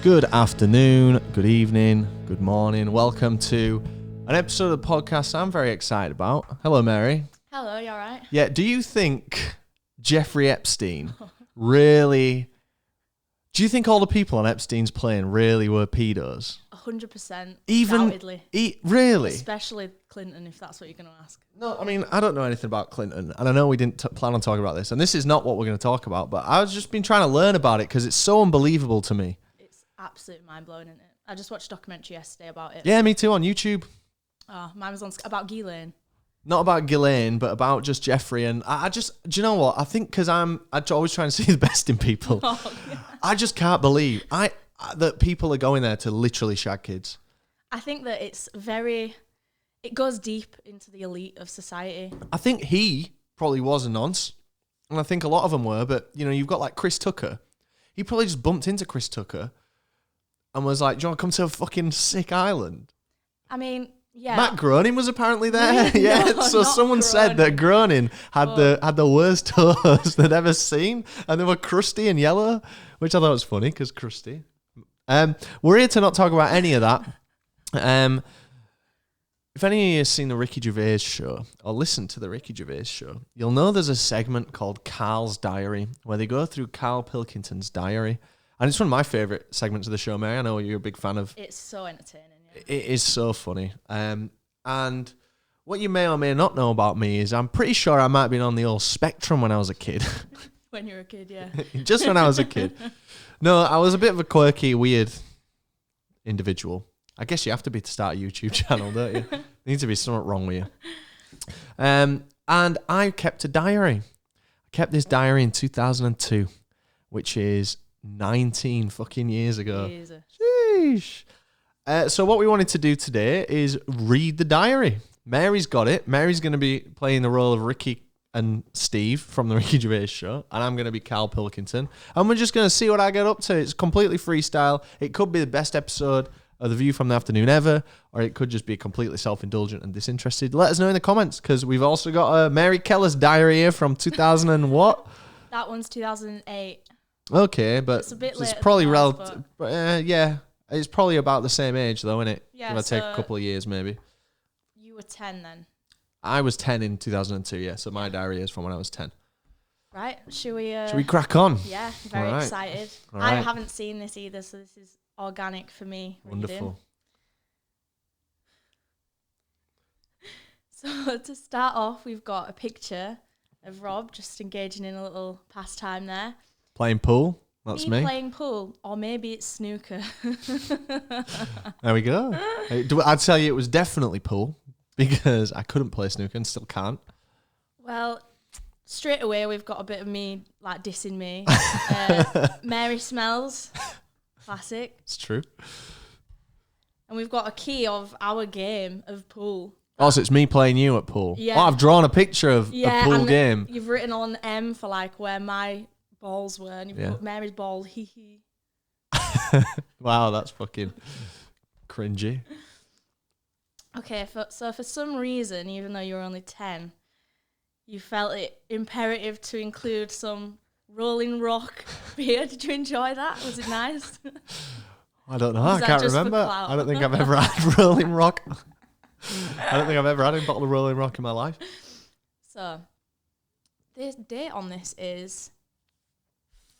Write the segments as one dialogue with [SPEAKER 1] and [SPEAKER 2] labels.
[SPEAKER 1] Good afternoon, good evening, good morning. Welcome to an episode of the podcast I'm very excited about. Hello, Mary.
[SPEAKER 2] Hello, you alright?
[SPEAKER 1] Yeah, do you think Jeffrey Epstein really... Do you think all the people on Epstein's plane really were pedos?
[SPEAKER 2] 100%.
[SPEAKER 1] Even...
[SPEAKER 2] Undoubtedly.
[SPEAKER 1] Really?
[SPEAKER 2] Especially Clinton, if that's what you're going to ask.
[SPEAKER 1] No, I mean, I don't know anything about Clinton, and I know we didn't plan on talking about this, and this is not what we're going to talk about, but I've just been trying to learn about it because it's so unbelievable to me.
[SPEAKER 2] It's absolutely mind-blowing, isn't it? I just watched a documentary yesterday about it.
[SPEAKER 1] Yeah, me too, on YouTube.
[SPEAKER 2] Oh, mine was on about Ghislaine.
[SPEAKER 1] Not about Ghislaine, but about just Jeffrey. And I just, do you know what? I think because I'm always trying to see the best in people.
[SPEAKER 2] Oh, yeah.
[SPEAKER 1] I just can't believe that people are going there to literally shag kids.
[SPEAKER 2] I think that it goes deep into the elite of society.
[SPEAKER 1] I think he probably was a nonce. And I think a lot of them were. But, you know, you've got like Chris Tucker. He probably just bumped into Chris Tucker and was like, do you want to come to a fucking sick island?
[SPEAKER 2] I mean... Yeah.
[SPEAKER 1] Matt Groening was apparently there. Yeah,
[SPEAKER 2] No,
[SPEAKER 1] so someone said that Groening had the worst toes they'd ever seen, and they were crusty and yellow, which I thought was funny because crusty. We're here to not talk about any of that. If any of you have seen the Ricky Gervais show or listened to the Ricky Gervais show, you'll know there's a segment called Carl's Diary where they go through Carl Pilkington's diary, and it's one of my favourite segments of the show. Mary, I know you're a big fan of.
[SPEAKER 2] It's so entertaining.
[SPEAKER 1] It is so funny. And what you may or may not know about me is I'm pretty sure I might have been on the old spectrum when I was a kid.
[SPEAKER 2] When you were a kid, yeah.
[SPEAKER 1] Just when I was a kid. No, I was a bit of a quirky, weird individual. I guess you have to be to start a YouTube channel, don't you? There needs to be something wrong with you. And I kept a diary. I kept this diary in 2002, which is 19 fucking years ago.
[SPEAKER 2] Jesus.
[SPEAKER 1] Sheesh. So what we wanted to do today is read the diary. Mary's got it. Mary's going to be playing the role of Ricky and Steve from the Ricky Gervais show, and I'm going to be Carl Pilkington. And we're just going to see what I get up to. It's completely freestyle. It could be the best episode of The View from the Afternoon ever, or it could just be completely self-indulgent and disinterested. Let us know in the comments, because we've also got a Mary Keller's diary here from 2000 and what?
[SPEAKER 2] That one's 2008.
[SPEAKER 1] Okay, but
[SPEAKER 2] It's a bit later
[SPEAKER 1] probably
[SPEAKER 2] than ours,
[SPEAKER 1] relative. Yeah. It's probably about the same age, though, isn't it?
[SPEAKER 2] Yeah,
[SPEAKER 1] Give or take a couple of years, maybe.
[SPEAKER 2] You were 10 then.
[SPEAKER 1] I was 10 in 2002, yeah. So my diary is from when I was 10.
[SPEAKER 2] Right, should we
[SPEAKER 1] crack on?
[SPEAKER 2] Yeah, very
[SPEAKER 1] All right.
[SPEAKER 2] excited.
[SPEAKER 1] All
[SPEAKER 2] I
[SPEAKER 1] right.
[SPEAKER 2] haven't seen this either, so this is organic for me.
[SPEAKER 1] Wonderful.
[SPEAKER 2] Reading. So to start off, we've got a picture of Rob just engaging in a little pastime there.
[SPEAKER 1] Playing pool. That's me.
[SPEAKER 2] Playing pool, or maybe it's snooker.
[SPEAKER 1] There we go. I'd tell you it was definitely pool because I couldn't play snooker and still can't.
[SPEAKER 2] Well, straight away we've got a bit of me like dissing me. Mary smells, classic.
[SPEAKER 1] It's true.
[SPEAKER 2] And we've got a key of our game of pool.
[SPEAKER 1] Also, it's me playing you at pool.
[SPEAKER 2] Yeah.
[SPEAKER 1] Oh, I've drawn a picture of a pool
[SPEAKER 2] and
[SPEAKER 1] game.
[SPEAKER 2] You've written on M for like where my balls were, and you've
[SPEAKER 1] Yeah.
[SPEAKER 2] put Mary's ball, hee hee.
[SPEAKER 1] Wow, that's fucking cringy.
[SPEAKER 2] Okay, so for some reason, even though you were only 10, you felt it imperative to include some Rolling Rock beer. Did you enjoy that? Was it nice?
[SPEAKER 1] I don't know.
[SPEAKER 2] Was
[SPEAKER 1] I
[SPEAKER 2] that
[SPEAKER 1] can't
[SPEAKER 2] just for
[SPEAKER 1] remember.
[SPEAKER 2] clout?
[SPEAKER 1] I don't think I've ever had Rolling Rock. I don't think I've ever had a bottle of Rolling Rock in my life.
[SPEAKER 2] So, the date on this is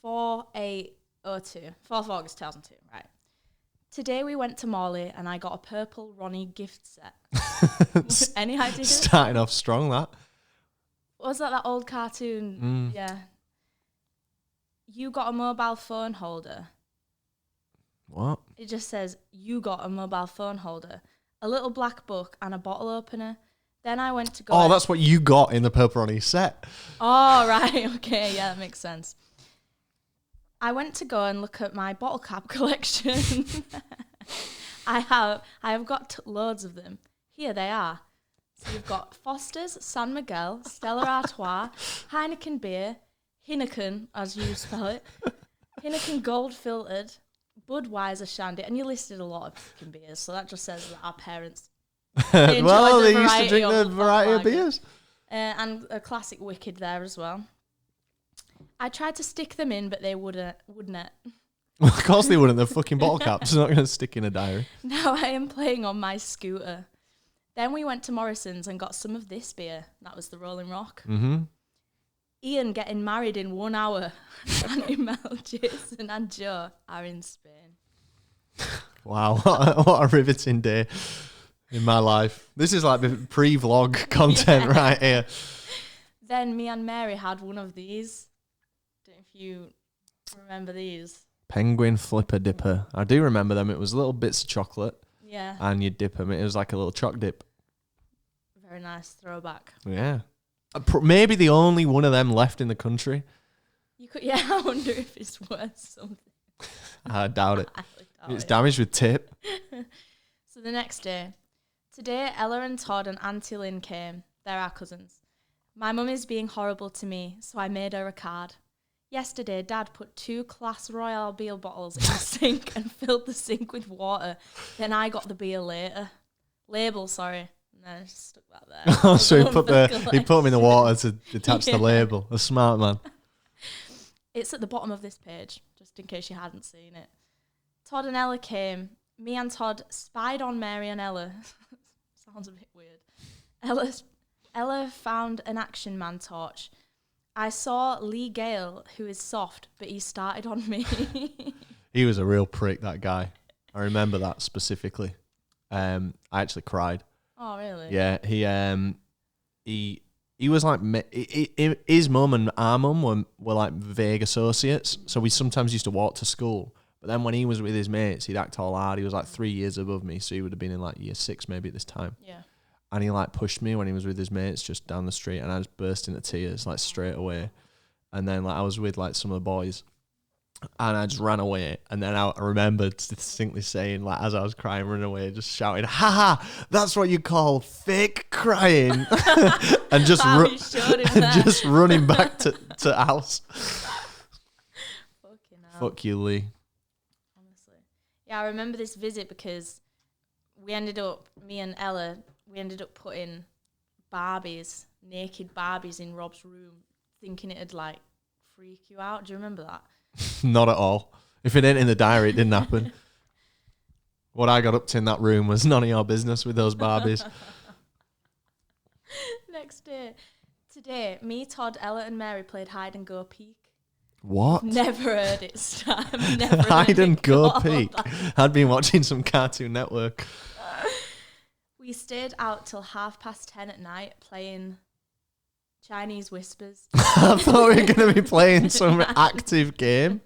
[SPEAKER 2] 4/8/02, 4th of August 2002, right? Today we went to Morley and I got a purple Ronnie gift set. Any ideas?
[SPEAKER 1] Starting off strong, that.
[SPEAKER 2] Was that old cartoon? Yeah. You got a mobile phone holder.
[SPEAKER 1] What?
[SPEAKER 2] It just says, you got a mobile phone holder, a little black book and a bottle opener. Then I went to go...
[SPEAKER 1] Oh, that's what you got in the pepperoni set.
[SPEAKER 2] Oh, right. Okay, yeah, that makes sense. I went to go and look at my bottle cap collection. I have got loads of them. Here they are. So you've got Foster's, San Miguel, Stella Artois, Heineken beer, Heineken, as you spell it, Heineken Gold Filtered, Budweiser Shandy, and you listed a lot of fucking beers, so that just says that our parents enjoyed
[SPEAKER 1] Well,
[SPEAKER 2] the
[SPEAKER 1] they used to
[SPEAKER 2] variety
[SPEAKER 1] drink the
[SPEAKER 2] of
[SPEAKER 1] variety of
[SPEAKER 2] lager.
[SPEAKER 1] beers.
[SPEAKER 2] And a classic Wicked there as well. I tried to stick them in, but they wouldn't.
[SPEAKER 1] Of course they wouldn't. They're fucking bottle caps. They're not going to stick in a diary.
[SPEAKER 2] Now I am playing on my scooter. Then we went to Morrison's and got some of this beer. That was the Rolling Rock.
[SPEAKER 1] Mm-hmm.
[SPEAKER 2] Ian getting married in 1 hour. Auntie Mel, Jason and Joe are in Spain.
[SPEAKER 1] Wow, what a riveting day in my life. This is like the pre-vlog content right here.
[SPEAKER 2] Then me and Mary had one of these. Don't know if you remember these.
[SPEAKER 1] Penguin Flipper Dipper. I do remember them. It was little bits of chocolate.
[SPEAKER 2] Yeah.
[SPEAKER 1] And you'd dip them. It was like a little choc dip.
[SPEAKER 2] Very nice throwback.
[SPEAKER 1] Yeah. Maybe the only one of them left in the country.
[SPEAKER 2] You could, yeah, I wonder if it's worth something.
[SPEAKER 1] I doubt it.
[SPEAKER 2] I doubt
[SPEAKER 1] It's
[SPEAKER 2] it.
[SPEAKER 1] damaged with tip.
[SPEAKER 2] So the next day. Today, Ella and Todd and Auntie Lynn came. They're our cousins. My mum is being horrible to me, so I made her a card. Yesterday, Dad put 2 Class Royale beer bottles in the sink and filled the sink with water. Then I got the beer label, sorry. And then I just stuck that there.
[SPEAKER 1] Oh, so he put them in the water to detach the label. A smart man.
[SPEAKER 2] It's at the bottom of this page, just in case you hadn't seen it. Todd and Ella came. Me and Todd spied on Mary and Ella. Sounds a bit weird. Ella found an Action Man torch. I saw Lee Gale, who is soft, but he started on me.
[SPEAKER 1] He was a real prick, that guy. I remember that specifically. I actually cried.
[SPEAKER 2] Oh, really?
[SPEAKER 1] Yeah, he was like, his mum and our mum were like vague associates, so we sometimes used to walk to school. But then when he was with his mates, he'd act all hard. He was like 3 years above me, so he would have been in like year 6 maybe at this time.
[SPEAKER 2] Yeah.
[SPEAKER 1] And he like pushed me when he was with his mates just down the street, and I just burst into tears like straight away. And then like I was with like some of the boys, and I just ran away. And then I remembered distinctly saying, like, as I was crying, running away, just shouting, "Ha ha! That's what you call fake crying!" and just just running back to house.
[SPEAKER 2] Fucking hell.
[SPEAKER 1] Fuck you, Lee.
[SPEAKER 2] Honestly. Yeah, I remember this visit because me and Ella, we ended up putting naked Barbies in Rob's room, thinking it'd like freak you out. Do you remember that?
[SPEAKER 1] Not at all. If it ain't in the diary, it didn't happen. What I got up to in that room was none of your business with those Barbies.
[SPEAKER 2] Next day. Today, me, Todd, Ella and Mary played hide and go peek.
[SPEAKER 1] What?
[SPEAKER 2] Never heard it, Stan. Never heard
[SPEAKER 1] Hide and
[SPEAKER 2] it
[SPEAKER 1] go
[SPEAKER 2] called
[SPEAKER 1] peek.
[SPEAKER 2] that.
[SPEAKER 1] I'd been watching some Cartoon Network.
[SPEAKER 2] We stayed out till 10:30 at night playing Chinese Whispers.
[SPEAKER 1] I thought we were going to be playing some active game.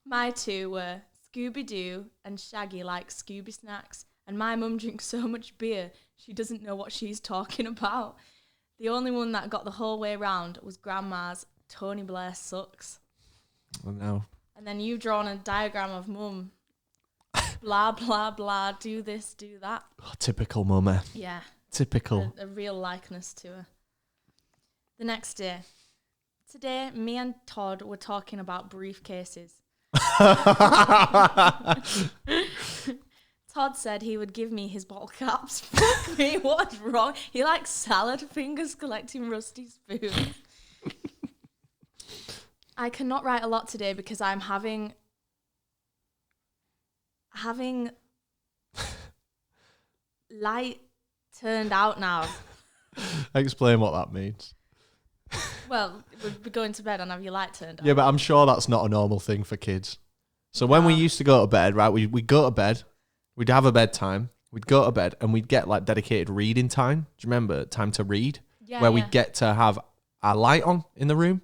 [SPEAKER 2] My 2 were Scooby-Doo and Shaggy like Scooby Snacks. And my mum drinks so much beer, she doesn't know what she's talking about. The only one that got the whole way round was Grandma's Tony Blair Sucks.
[SPEAKER 1] Oh, no.
[SPEAKER 2] And then you've drawn a diagram of mum. Blah, blah, blah, do this, do that.
[SPEAKER 1] Oh, typical mummy.
[SPEAKER 2] Yeah.
[SPEAKER 1] Typical.
[SPEAKER 2] A real likeness to her. The next day. Today, me and Todd were talking about briefcases. Todd said he would give me his bottle caps. Fuck me, what's wrong? He likes salad fingers collecting rusty spoons. I cannot write a lot today because I'm having light turned out now.
[SPEAKER 1] Explain what that means.
[SPEAKER 2] Well, we'd be going to bed and have your light turned out.
[SPEAKER 1] Yeah, but I'm sure that's not a normal thing for kids. So when we used to go to bed, right, we'd go to bed, we'd have a bedtime, we'd go to bed, and we'd get like dedicated reading time. Do you remember time to read?
[SPEAKER 2] Yeah,
[SPEAKER 1] where we'd get to have our light on in the room.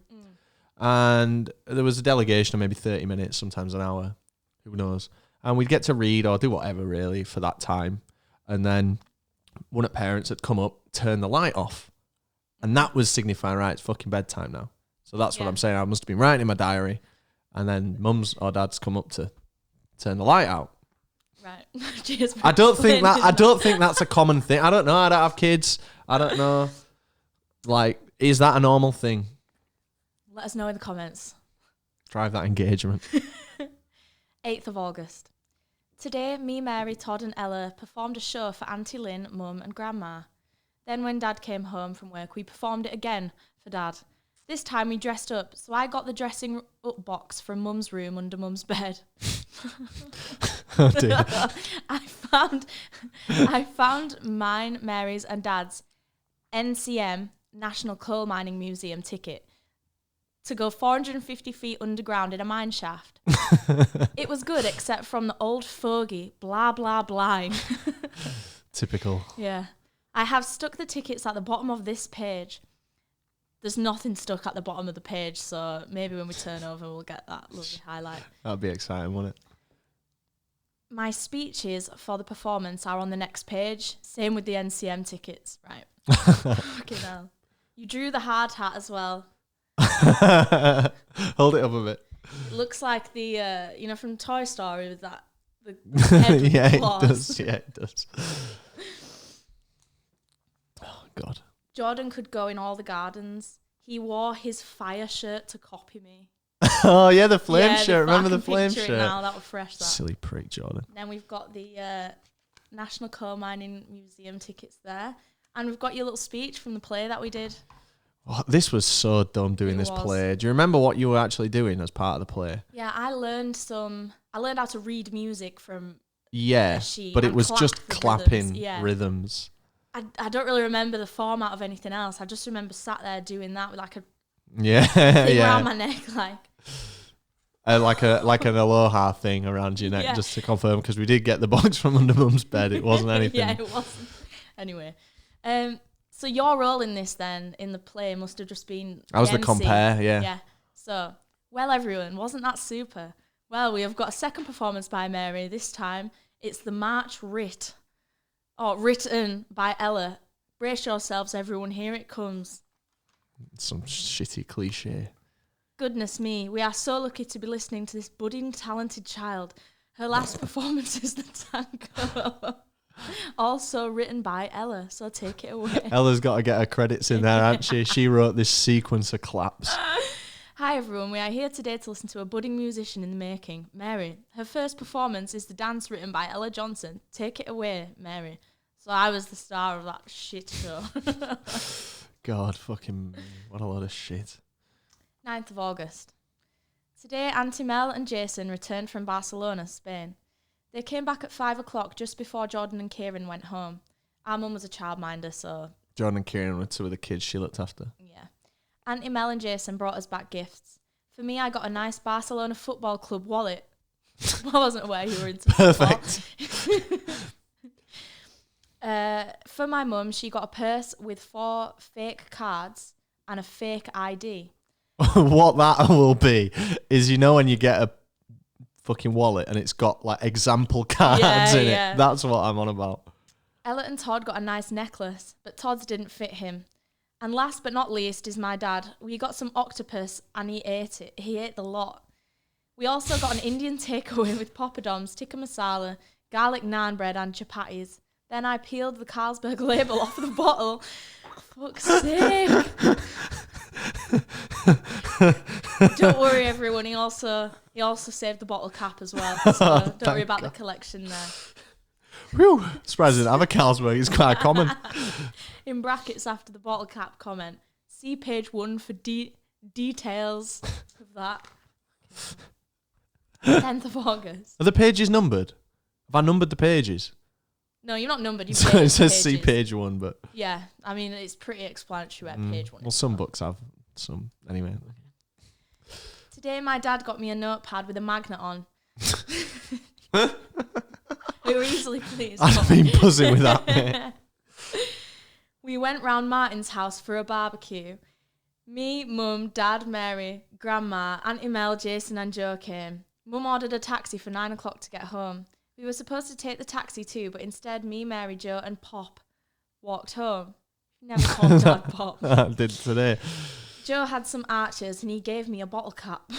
[SPEAKER 1] And there was a delegation of maybe 30 minutes, sometimes an hour, who knows. And we'd get to read or do whatever really for that time. And then one of the parents had come up, turn the light off. And that was signifying, right, it's fucking bedtime now. So that's what I'm saying. I must have been writing in my diary. And then mums or dads come up to turn the light out.
[SPEAKER 2] Right. Cheers.
[SPEAKER 1] I don't think that's a common thing. I don't know. I don't have kids. I don't know. Like, is that a normal thing?
[SPEAKER 2] Let us know in the comments.
[SPEAKER 1] Drive that engagement.
[SPEAKER 2] 8th of August. Today, me, Mary, Todd and Ella performed a show for Auntie Lynn, Mum and Grandma. Then when Dad came home from work, we performed it again for Dad. This time we dressed up, so I got the dressing up box from Mum's room under Mum's bed.
[SPEAKER 1] Oh dear.
[SPEAKER 2] I found mine, Mary's, and Dad's NCM National Coal Mining Museum ticket to go 450 feet underground in a mine shaft. It was good, except from the old fogey, blah blah blah.
[SPEAKER 1] Typical.
[SPEAKER 2] Yeah. I have stuck the tickets at the bottom of this page. There's nothing stuck at the bottom of the page, so maybe when we turn over, we'll get that lovely highlight.
[SPEAKER 1] That'd be exciting, wouldn't it?
[SPEAKER 2] My speeches for the performance are on the next page. Same with the NCM tickets. Right. Fucking hell. You drew the hard hat as well.
[SPEAKER 1] Hold it up a bit.
[SPEAKER 2] It looks like the, from Toy Story with that. The head with
[SPEAKER 1] Yeah,
[SPEAKER 2] the
[SPEAKER 1] it
[SPEAKER 2] claws.
[SPEAKER 1] does. Yeah, it does. Oh, God.
[SPEAKER 2] Jordan could go in all the gardens. He wore his fire shirt to copy me.
[SPEAKER 1] Oh, yeah, the flame
[SPEAKER 2] Yeah,
[SPEAKER 1] shirt. Remember
[SPEAKER 2] I
[SPEAKER 1] the
[SPEAKER 2] can
[SPEAKER 1] flame
[SPEAKER 2] picture it
[SPEAKER 1] shirt?
[SPEAKER 2] now. That was fresh, that.
[SPEAKER 1] Silly prick, Jordan.
[SPEAKER 2] Then we've got the National Coal Mining Museum tickets there. And we've got your little speech from the play that we did.
[SPEAKER 1] Oh, this was so dumb doing
[SPEAKER 2] It
[SPEAKER 1] this
[SPEAKER 2] was.
[SPEAKER 1] play. Do you remember what you were actually doing as part of the play?
[SPEAKER 2] Yeah, I learned how to read music from
[SPEAKER 1] Yeah,
[SPEAKER 2] a sheet
[SPEAKER 1] but it
[SPEAKER 2] and
[SPEAKER 1] was
[SPEAKER 2] clap
[SPEAKER 1] just
[SPEAKER 2] the
[SPEAKER 1] clapping
[SPEAKER 2] rhythms, yeah.
[SPEAKER 1] rhythms.
[SPEAKER 2] I don't really remember the format of anything else. I just remember sat there doing that with like a
[SPEAKER 1] Yeah,
[SPEAKER 2] thing around
[SPEAKER 1] yeah.
[SPEAKER 2] my neck, like.
[SPEAKER 1] Like an aloha thing around your neck,
[SPEAKER 2] Yeah.
[SPEAKER 1] just to confirm, because we did get the box from under Mum's bed. It wasn't anything.
[SPEAKER 2] Yeah, it wasn't. Anyway, so your role in this then in the play must have just been.
[SPEAKER 1] I was the
[SPEAKER 2] MC.
[SPEAKER 1] compare, yeah.
[SPEAKER 2] Yeah. So, well, everyone, wasn't that super? Well, we have got a second performance by Mary. This time, it's the March Writ. Oh, written by Ella. Brace yourselves, everyone. Here it comes.
[SPEAKER 1] Some shitty cliche.
[SPEAKER 2] Goodness me, we are so lucky to be listening to this budding, talented child. Her last performance is the tango. Also written by Ella, so take it away.
[SPEAKER 1] Ella's got to get her credits in there, hasn't she? She wrote this sequence of claps.
[SPEAKER 2] Hi everyone, we are here today to listen to a budding musician in the making, Mary. Her first performance is the dance written by Ella Johnson. Take it away, Mary. So I was the star of that shit show.
[SPEAKER 1] God, fucking, what a load of shit.
[SPEAKER 2] 9th of August. Today, Auntie Mel and Jason returned from Barcelona, Spain. They came back at 5 o'clock just before Jordan and Kieran went home. Our mum was a childminder, so...
[SPEAKER 1] Jordan and Kieran were two of the kids she looked after.
[SPEAKER 2] Yeah. Auntie Mel and Jason brought us back gifts. For me, I got a nice Barcelona Football Club wallet. I wasn't aware you were into football.
[SPEAKER 1] Perfect.
[SPEAKER 2] For my mum, she got a purse with 4 fake cards and a fake ID.
[SPEAKER 1] What that will be is, when you get a fucking wallet and it's got like example cards in
[SPEAKER 2] yeah.
[SPEAKER 1] it. That's what I'm on about.
[SPEAKER 2] Ella and Todd got a nice necklace, but Todd's didn't fit him. And last but not least is my dad. We got some octopus and he ate it. He ate the lot. We also got an Indian takeaway with poppadoms, tikka masala, garlic naan bread and chapatis. Then I peeled the Carlsberg label off the bottle. Fuck's sake. Don't worry, everyone. He also saved the bottle cap as well. So don't worry about the collection there.
[SPEAKER 1] Whew. Surprised I didn't have a Carlsberg. It's quite common.
[SPEAKER 2] In brackets after the bottle cap comment, see page 1 for details of that. 10th of August.
[SPEAKER 1] Are the pages numbered? Have I numbered the pages?
[SPEAKER 2] No, you're not numbered. You
[SPEAKER 1] So it says see page 1, but...
[SPEAKER 2] Yeah, I mean, it's pretty explanatory at page 1.
[SPEAKER 1] Well, some books have some. Anyway.
[SPEAKER 2] Today, my dad got me a notepad with a magnet on. We were easily pleased.
[SPEAKER 1] I've been buzzing with that, mate.
[SPEAKER 2] We went round Martin's house for a barbecue. Me, Mum, Dad, Mary, Grandma, Auntie Mel, Jason and Joe came. Mum ordered a taxi for 9 o'clock to get home. We were supposed to take the taxi too, but instead me, Mary, Joe and Pop walked home. Never called Dad Pop.
[SPEAKER 1] I did today.
[SPEAKER 2] Joe had some Archers and he gave me a bottle cap.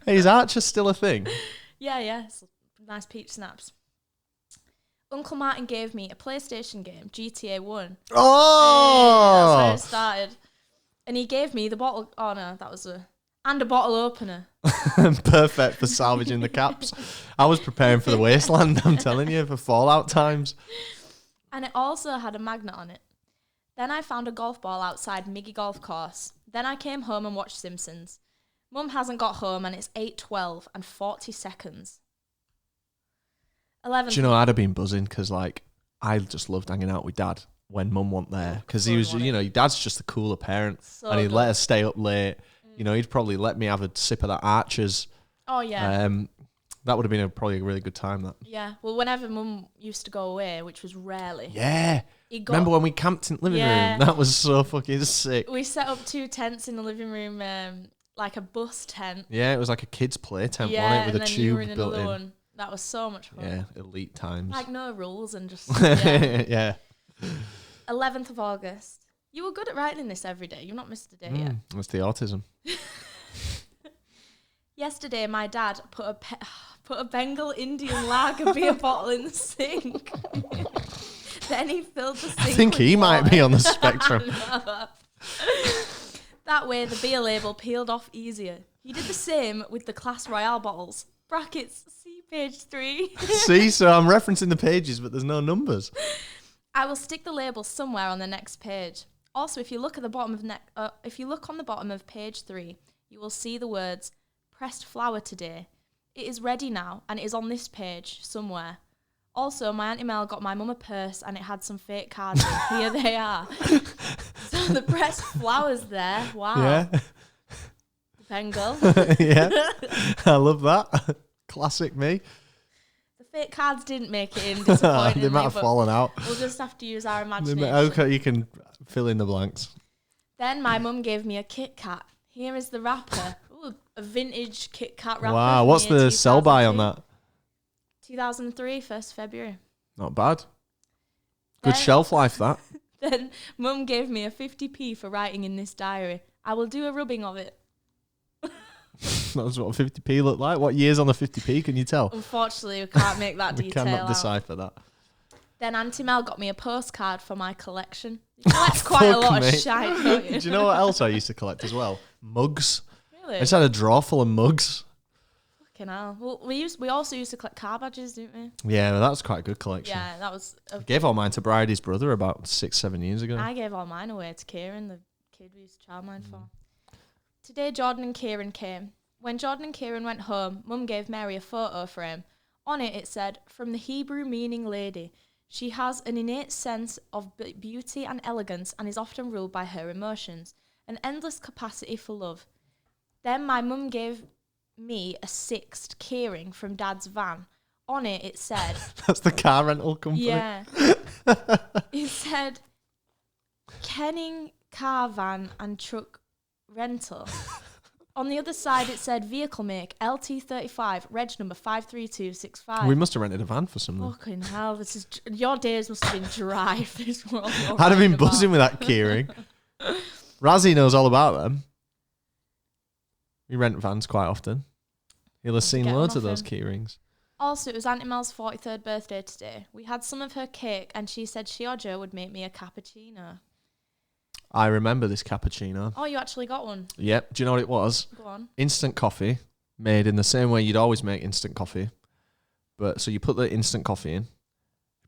[SPEAKER 1] Hey, is Archer still a thing?
[SPEAKER 2] Yeah, it's nice peach snaps. Uncle Martin gave me a PlayStation game, GTA 1.
[SPEAKER 1] Oh!
[SPEAKER 2] That's how it started. And he gave me the bottle... Oh, no, that was a... And a bottle opener.
[SPEAKER 1] Perfect for salvaging the caps. I was preparing for the wasteland, I'm telling you, for Fallout times.
[SPEAKER 2] And it also had a magnet on it. Then I found a golf ball outside Miggy Golf Course. Then I came home and watched Simpsons. Mum hasn't got home and it's 8:12 and 40 seconds. 11.
[SPEAKER 1] Do you know, I'd have been buzzing because, like, I just loved hanging out with Dad when Mum wasn't there because he was, you know, your dad's just a cooler parent
[SPEAKER 2] So
[SPEAKER 1] and he'd
[SPEAKER 2] good.
[SPEAKER 1] let us stay up late. You know, he'd probably let me have a sip of that Archer's.
[SPEAKER 2] Oh, yeah.
[SPEAKER 1] That would have been probably a really good time, that.
[SPEAKER 2] Yeah. Well, whenever Mum used to go away, which was rarely.
[SPEAKER 1] Yeah.
[SPEAKER 2] He got,
[SPEAKER 1] Remember when we camped in the living
[SPEAKER 2] Yeah.
[SPEAKER 1] room? That was so fucking sick.
[SPEAKER 2] we set up 2 tents in the living room, like a bus tent.
[SPEAKER 1] Yeah, it was like a kid's play tent,
[SPEAKER 2] Yeah,
[SPEAKER 1] wasn't it?
[SPEAKER 2] and
[SPEAKER 1] With a
[SPEAKER 2] then you were
[SPEAKER 1] tube
[SPEAKER 2] in
[SPEAKER 1] built
[SPEAKER 2] another
[SPEAKER 1] in.
[SPEAKER 2] one. That was so much fun.
[SPEAKER 1] Yeah, elite times.
[SPEAKER 2] Like no rules and just, yeah.
[SPEAKER 1] Yeah.
[SPEAKER 2] 11th of August. You were good at writing this every day. You've not missed a day yet.
[SPEAKER 1] That's the autism.
[SPEAKER 2] Yesterday, my dad put a Bengal Indian lager beer bottle in the sink. Then he filled the sink
[SPEAKER 1] I think
[SPEAKER 2] with
[SPEAKER 1] he might be
[SPEAKER 2] water.
[SPEAKER 1] on the spectrum.
[SPEAKER 2] That way, the beer label peeled off easier. He did the same with the Class Royale bottles. Brackets, see page 3.
[SPEAKER 1] See, so I'm referencing the pages, but there's no numbers.
[SPEAKER 2] I will stick the label somewhere on the next page. Also, if you look at the bottom of if you look on the bottom of page 3, you will see the words "pressed flour today." It is ready now, and it is on this page somewhere. Also, my Auntie Mel got my mum a purse, and it had some fake cards in. Here they are. So the pressed flour's there. Wow.
[SPEAKER 1] Yeah.
[SPEAKER 2] Bengal.
[SPEAKER 1] Yeah. I love that. Classic me.
[SPEAKER 2] The fake cards didn't make it in, disappointingly.
[SPEAKER 1] They might have
[SPEAKER 2] but
[SPEAKER 1] fallen out.
[SPEAKER 2] we'll just have to use our
[SPEAKER 1] They
[SPEAKER 2] imagination.
[SPEAKER 1] might- Okay, you can fill in the blanks.
[SPEAKER 2] Then my mum gave me a Kit Kat. Here is the wrapper. Ooh, a vintage Kit Kat wrapper.
[SPEAKER 1] Wow,
[SPEAKER 2] from
[SPEAKER 1] what's
[SPEAKER 2] year
[SPEAKER 1] the sell by on
[SPEAKER 2] 2003.
[SPEAKER 1] that?
[SPEAKER 2] 2003, 1st February.
[SPEAKER 1] Not bad. Good
[SPEAKER 2] Then-
[SPEAKER 1] shelf life, that.
[SPEAKER 2] Then mum gave me a 50p for writing in this diary. I will do a rubbing of it.
[SPEAKER 1] That's what 50p looked like. What year's on the 50p, can you tell?
[SPEAKER 2] Unfortunately, we can't make that
[SPEAKER 1] We
[SPEAKER 2] detail
[SPEAKER 1] cannot
[SPEAKER 2] out.
[SPEAKER 1] decipher that.
[SPEAKER 2] Then Auntie Mel got me a postcard for my collection. You collect quite a
[SPEAKER 1] Fuck
[SPEAKER 2] lot
[SPEAKER 1] me.
[SPEAKER 2] of shite, don't you?
[SPEAKER 1] Do you know what else I used to collect as well? Mugs. I
[SPEAKER 2] Really?
[SPEAKER 1] just had a drawer full of mugs.
[SPEAKER 2] Fucking hell. Well, we also used to collect car badges, didn't we?
[SPEAKER 1] Yeah, well, that was quite a good collection.
[SPEAKER 2] Yeah, that was...
[SPEAKER 1] I gave all mine to Bridie's brother about 6-7 years ago.
[SPEAKER 2] I gave all mine away to Kieran, the kid we used to childmind for. Today, Jordan and Kieran came. When Jordan and Kieran went home, Mum gave Mary a photo frame. On it said, "From the Hebrew meaning lady. She has an innate sense of beauty and elegance and is often ruled by her emotions. An endless capacity for love." Then my mum gave me a Sixt keyring from Dad's van. On it said...
[SPEAKER 1] That's the car rental company.
[SPEAKER 2] Yeah. It said Kenning Car Van and Truck Rental. On the other side, it said vehicle make LT35, reg number 53265.
[SPEAKER 1] We must have rented a van for something.
[SPEAKER 2] Fucking hell, this is your days must have been dry if this world.
[SPEAKER 1] I'd have been buzzing with that keyring. Razzie knows all about them. We rent vans quite often. He'll have seen
[SPEAKER 2] Get one
[SPEAKER 1] loads of
[SPEAKER 2] off
[SPEAKER 1] those
[SPEAKER 2] him.
[SPEAKER 1] keyrings.
[SPEAKER 2] Also, it was Auntie Mel's 43rd birthday today. We had some of her cake, and she said she or Joe would make me a cappuccino.
[SPEAKER 1] I remember this cappuccino.
[SPEAKER 2] Oh, you actually got one.
[SPEAKER 1] Yep. Do you know what it was?
[SPEAKER 2] Go on.
[SPEAKER 1] Instant coffee, made in the same way you'd always make instant coffee. But so you put the instant coffee in,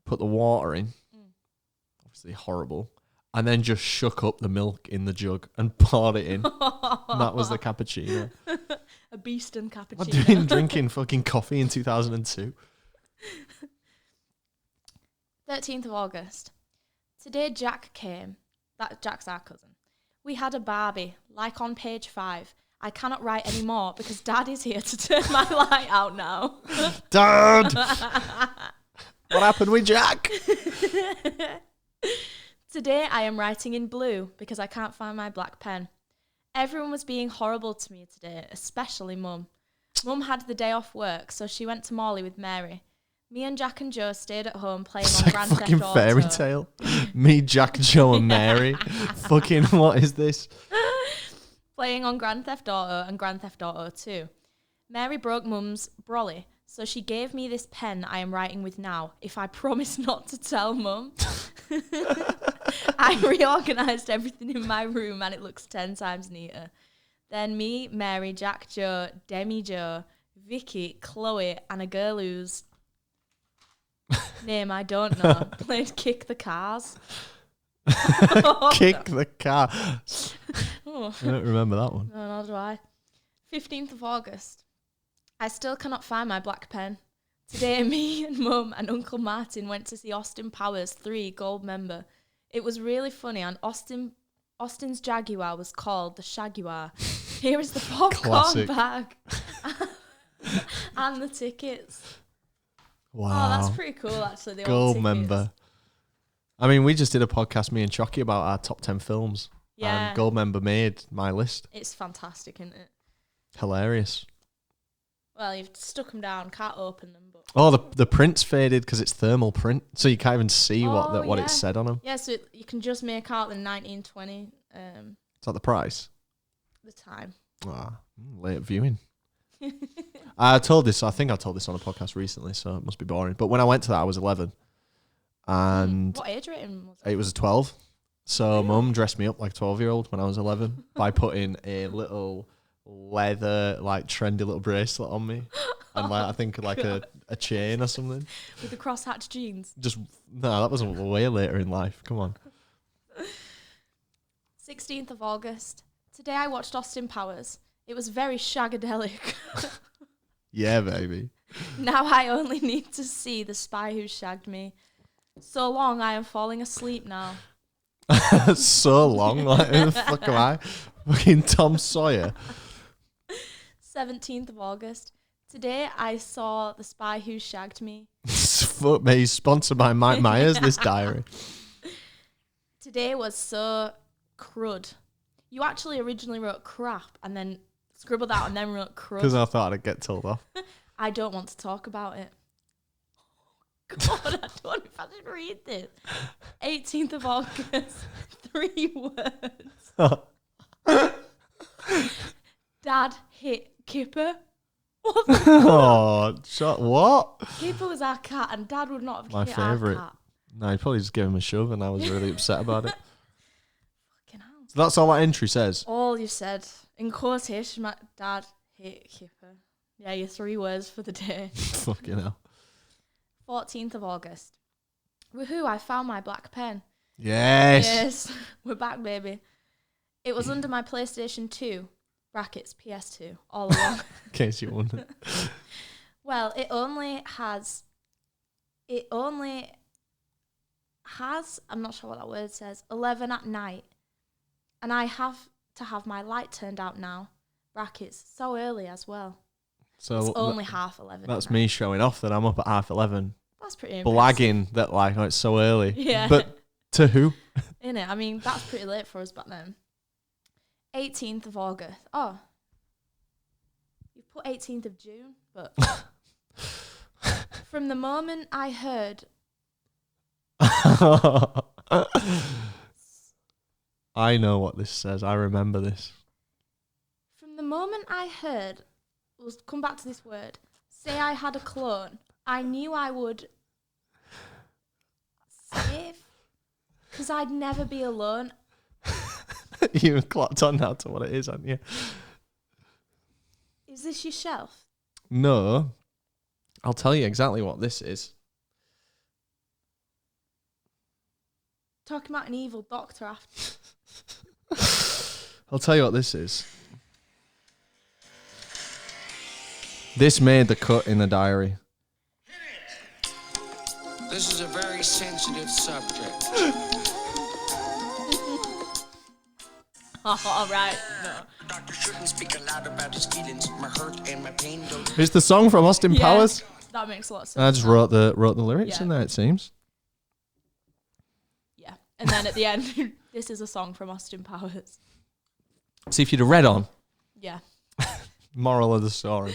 [SPEAKER 1] put the water in, obviously horrible, and then just shook up the milk in the jug and poured it in. And that was the cappuccino.
[SPEAKER 2] A beast and
[SPEAKER 1] I've
[SPEAKER 2] cappuccino.
[SPEAKER 1] been drinking fucking coffee in 2002.
[SPEAKER 2] 13th of August. Today Jack came. Jack's our cousin. We had a Barbie, like on page 5. I cannot write any more because Dad is here to turn my light out now.
[SPEAKER 1] Dad! What happened with Jack?
[SPEAKER 2] Today I am writing in blue because I can't find my black pen. Everyone was being horrible to me today, especially Mum. Mum had the day off work, so she went to Morley with Mary. Me and Jack and Joe stayed at home playing
[SPEAKER 1] It's
[SPEAKER 2] on
[SPEAKER 1] like
[SPEAKER 2] Grand
[SPEAKER 1] fucking
[SPEAKER 2] Theft
[SPEAKER 1] fairy
[SPEAKER 2] Auto.
[SPEAKER 1] tale. Me, Jack, Joe, and Mary. Fucking what is this?
[SPEAKER 2] Playing on Grand Theft Auto and Grand Theft Auto 2. Mary broke Mum's brolly, so she gave me this pen I am writing with now, if I promise not to tell Mum. I reorganised everything in my room and it looks 10 times neater. Then me, Mary, Jack, Joe, Demi Joe, Vicky, Chloe, and a girl whose name I don't know played Kick the Cars.
[SPEAKER 1] Kick the car.
[SPEAKER 2] Oh.
[SPEAKER 1] I don't remember that one.
[SPEAKER 2] No, nor do I. 15th of August. I still cannot find my black pen. Today, me and Mum and Uncle Martin went to see Austin Powers 3 Gold Member. It was really funny, and Austin's Jaguar was called the Shaguar. Here is the popcorn
[SPEAKER 1] Classic.
[SPEAKER 2] bag and the tickets.
[SPEAKER 1] Wow.
[SPEAKER 2] Oh, that's pretty cool, actually. The
[SPEAKER 1] Gold
[SPEAKER 2] old tickets.
[SPEAKER 1] member. I mean, we just did a podcast, me and Chucky, about our top 10 films.
[SPEAKER 2] Yeah.
[SPEAKER 1] And Gold member made my list.
[SPEAKER 2] It's fantastic, isn't it?
[SPEAKER 1] Hilarious.
[SPEAKER 2] Well, you've stuck them down, can't open them, but
[SPEAKER 1] Oh, the print's faded because it's thermal print, so you can't even see what
[SPEAKER 2] yeah.
[SPEAKER 1] it said on them.
[SPEAKER 2] yeah, so you can just make out the 1920
[SPEAKER 1] Is that the price?
[SPEAKER 2] the time.
[SPEAKER 1] Late viewing. I told this. I think I told this on a podcast recently, so it must be boring. But when I went to that, I was 11, and
[SPEAKER 2] What age rating was
[SPEAKER 1] it was a 12. So Mum dressed me up like a 12-year-old when I was 11 by putting a little leather, like trendy little bracelet on me, and like I think like a chain or something.
[SPEAKER 2] with the crosshatch jeans?
[SPEAKER 1] Just no, that wasn't way later in life. Come on.
[SPEAKER 2] 16th of August. Today I watched Austin Powers. It was very shagadelic.
[SPEAKER 1] Yeah, baby.
[SPEAKER 2] Now I only need to see The Spy Who Shagged Me. So long, I am falling asleep now.
[SPEAKER 1] So long. Like who the fuck am I? Fucking Tom Sawyer.
[SPEAKER 2] 17th of August. Today I saw The Spy Who Shagged Me.
[SPEAKER 1] Fuck me. Sponsored by Mike Myers. This diary.
[SPEAKER 2] Today was so crud. You actually originally wrote crap and then scribbled out and then wrote
[SPEAKER 1] Because
[SPEAKER 2] crud.
[SPEAKER 1] I thought I'd get told off.
[SPEAKER 2] I don't want to talk about it. God, I don't know if I should read this. 18th of August. 3 words. Dad hit Kipper. What the
[SPEAKER 1] Oh, what?
[SPEAKER 2] Kipper was our cat, and Dad would not have
[SPEAKER 1] My
[SPEAKER 2] hit
[SPEAKER 1] favourite.
[SPEAKER 2] our cat.
[SPEAKER 1] No, he probably just gave him a shove, and I was really upset about it.
[SPEAKER 2] Fucking hell.
[SPEAKER 1] So that's all that entry says.
[SPEAKER 2] All you said in quotation, my Dad hit Kipper. Yeah, your 3 words for the day.
[SPEAKER 1] Fucking hell.
[SPEAKER 2] 14th of August. Woohoo! I found my black pen.
[SPEAKER 1] Yes.
[SPEAKER 2] Yes, we're back, baby. It was under my PlayStation 2 brackets PS2 all along.
[SPEAKER 1] In case you wondered.
[SPEAKER 2] Well, it only has. I'm not sure what that word says. 11 at night, and I have to have my light turned out now. Brackets so early as well.
[SPEAKER 1] So
[SPEAKER 2] It's only half 11.
[SPEAKER 1] that's
[SPEAKER 2] at
[SPEAKER 1] me
[SPEAKER 2] night.
[SPEAKER 1] showing off that I'm up at 11:30.
[SPEAKER 2] That's pretty impressive.
[SPEAKER 1] Blagging that like oh, it's so early.
[SPEAKER 2] Yeah.
[SPEAKER 1] But to who?
[SPEAKER 2] Innit? I mean, that's pretty late for us back then. 18th of August. Oh. You put 18th of June, but from the moment I heard
[SPEAKER 1] I know what this says. I remember this.
[SPEAKER 2] From the moment I heard, we'll come back to this word, say I had a clone, I knew I would save, because I'd never be alone.
[SPEAKER 1] You've clocked on now to what it is, haven't you?
[SPEAKER 2] Is this your shelf?
[SPEAKER 1] No. I'll tell you exactly what this is.
[SPEAKER 2] Talking about an evil doctor after.
[SPEAKER 1] I'll tell you what this is. This made the cut in the diary.
[SPEAKER 3] This is a very sensitive subject.
[SPEAKER 2] Oh, right. No.
[SPEAKER 3] Doctor shouldn't speak aloud about his feelings, my hurt and my pain. Don't
[SPEAKER 1] It's the song from Austin
[SPEAKER 2] Yeah,
[SPEAKER 1] Powers.
[SPEAKER 2] That makes a lot of sense.
[SPEAKER 1] I just
[SPEAKER 2] now.
[SPEAKER 1] wrote the lyrics
[SPEAKER 2] Yeah.
[SPEAKER 1] in there, it seems.
[SPEAKER 2] Yeah. And then at the end, this is a song from Austin Powers.
[SPEAKER 1] See if you'd have read on.
[SPEAKER 2] Yeah.
[SPEAKER 1] Moral of the story.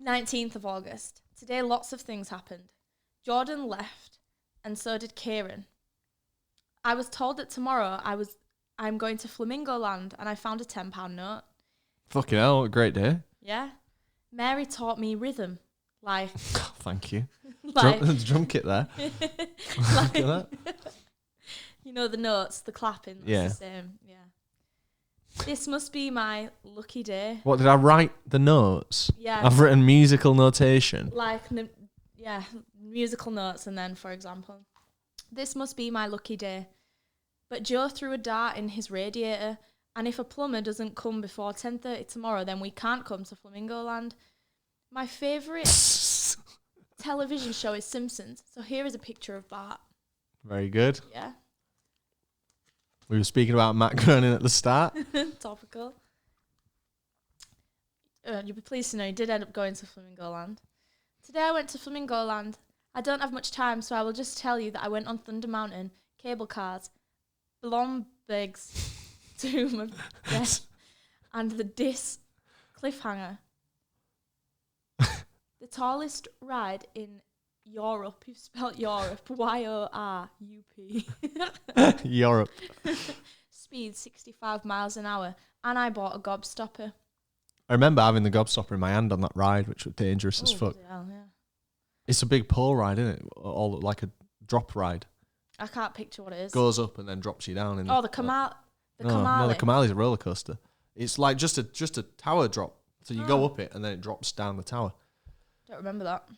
[SPEAKER 2] 19th of August. Today, lots of things happened. Jordan left, and so did Kieran. I was told that tomorrow I'm going to Flamingo Land, and I found a £10 note.
[SPEAKER 1] Fucking hell, what a great day.
[SPEAKER 2] Yeah. Mary taught me rhythm. Like,
[SPEAKER 1] Thank you.
[SPEAKER 2] like,
[SPEAKER 1] Drum kit there. Look at that.
[SPEAKER 2] you know, the notes, the clapping. That's
[SPEAKER 1] Yeah.
[SPEAKER 2] the same. Yeah. This must be my lucky day.
[SPEAKER 1] What, did I write the notes?
[SPEAKER 2] Yeah.
[SPEAKER 1] I've written musical notation.
[SPEAKER 2] Like, musical notes, and then, for example, this must be my lucky day. but Joe threw a dart in his radiator, and if a plumber doesn't come before 10:30 tomorrow, then we can't come to Flamingo Land. My favourite television show is Simpsons, so here is a picture of Bart.
[SPEAKER 1] Very good.
[SPEAKER 2] Yeah,
[SPEAKER 1] We were speaking about Matt Groening at the start.
[SPEAKER 2] topical. You'll be pleased to know he did end up going to Flamingo Land. Today I went to Flamingo Land. I don't have much time, so I will just tell you that I went on Thunder Mountain, cable cars, Blomberg's Tomb of Death, and the Dis Cliffhanger. The tallest ride in Europe, you've spelled Europe, Y-O-R-U-P.
[SPEAKER 1] Europe.
[SPEAKER 2] Speed 65 miles an hour, and I bought a gobstopper.
[SPEAKER 1] I remember having the gobstopper in my hand on that ride, which was dangerous as
[SPEAKER 2] Oh,
[SPEAKER 1] fuck.
[SPEAKER 2] bloody hell, yeah.
[SPEAKER 1] It's a big pole ride, isn't it? All like a drop ride.
[SPEAKER 2] I can't picture what it is.
[SPEAKER 1] Goes up and then drops you down.
[SPEAKER 2] Oh, the Kamal. The
[SPEAKER 1] No,
[SPEAKER 2] Kamali.
[SPEAKER 1] the Kamali's a roller coaster. It's like just a tower drop. So you go
[SPEAKER 2] Oh.
[SPEAKER 1] up it and then it drops down the tower.
[SPEAKER 2] Don't remember that.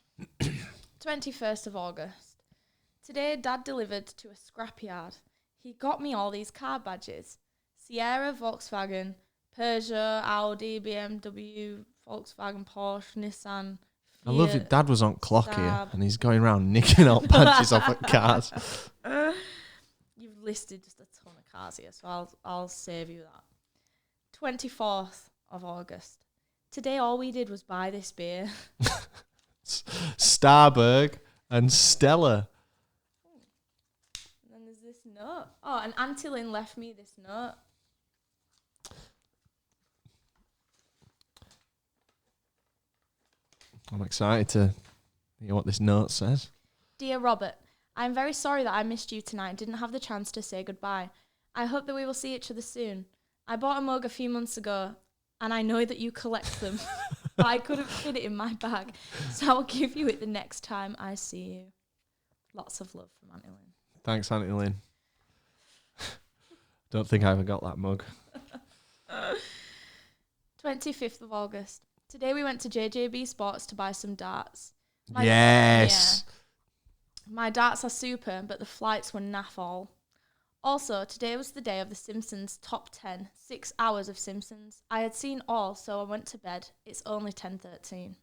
[SPEAKER 2] 21st of August. Today, Dad delivered to a scrapyard. He got me all these car badges. Sierra, Volkswagen, Peugeot, Audi, BMW, Volkswagen, Porsche, Nissan,
[SPEAKER 1] I love
[SPEAKER 2] Fiat.
[SPEAKER 1] it. Dad was on clock here
[SPEAKER 2] Saab.
[SPEAKER 1] and he's going around nicking out badges off at cars.
[SPEAKER 2] You've listed just a ton of cars here, so I'll save you that. 24th of August. Today, all we did was buy this beer.
[SPEAKER 1] Starberg and Stella.
[SPEAKER 2] And then there's this note. Oh, and Auntie Lynn left me this note.
[SPEAKER 1] I'm excited to hear what this note says.
[SPEAKER 2] Dear Robert, I am very sorry that I missed you tonight and didn't have the chance to say goodbye. I hope that we will see each other soon. I bought a mug a few months ago, and I know that you collect them, but I couldn't fit it in my bag, so I'll give you it the next time I see you. Lots of love from Auntie Lynn.
[SPEAKER 1] Thanks, Auntie Lynn. Don't think I ever got that mug.
[SPEAKER 2] 25th of August. Today we went to JJB Sports to buy some darts.
[SPEAKER 1] Yes.
[SPEAKER 2] My darts are super, but the flights were naff all. Also, today was the day of The Simpsons Top 10, 6 hours of Simpsons. I had seen all, so I went to bed. It's only 10:13.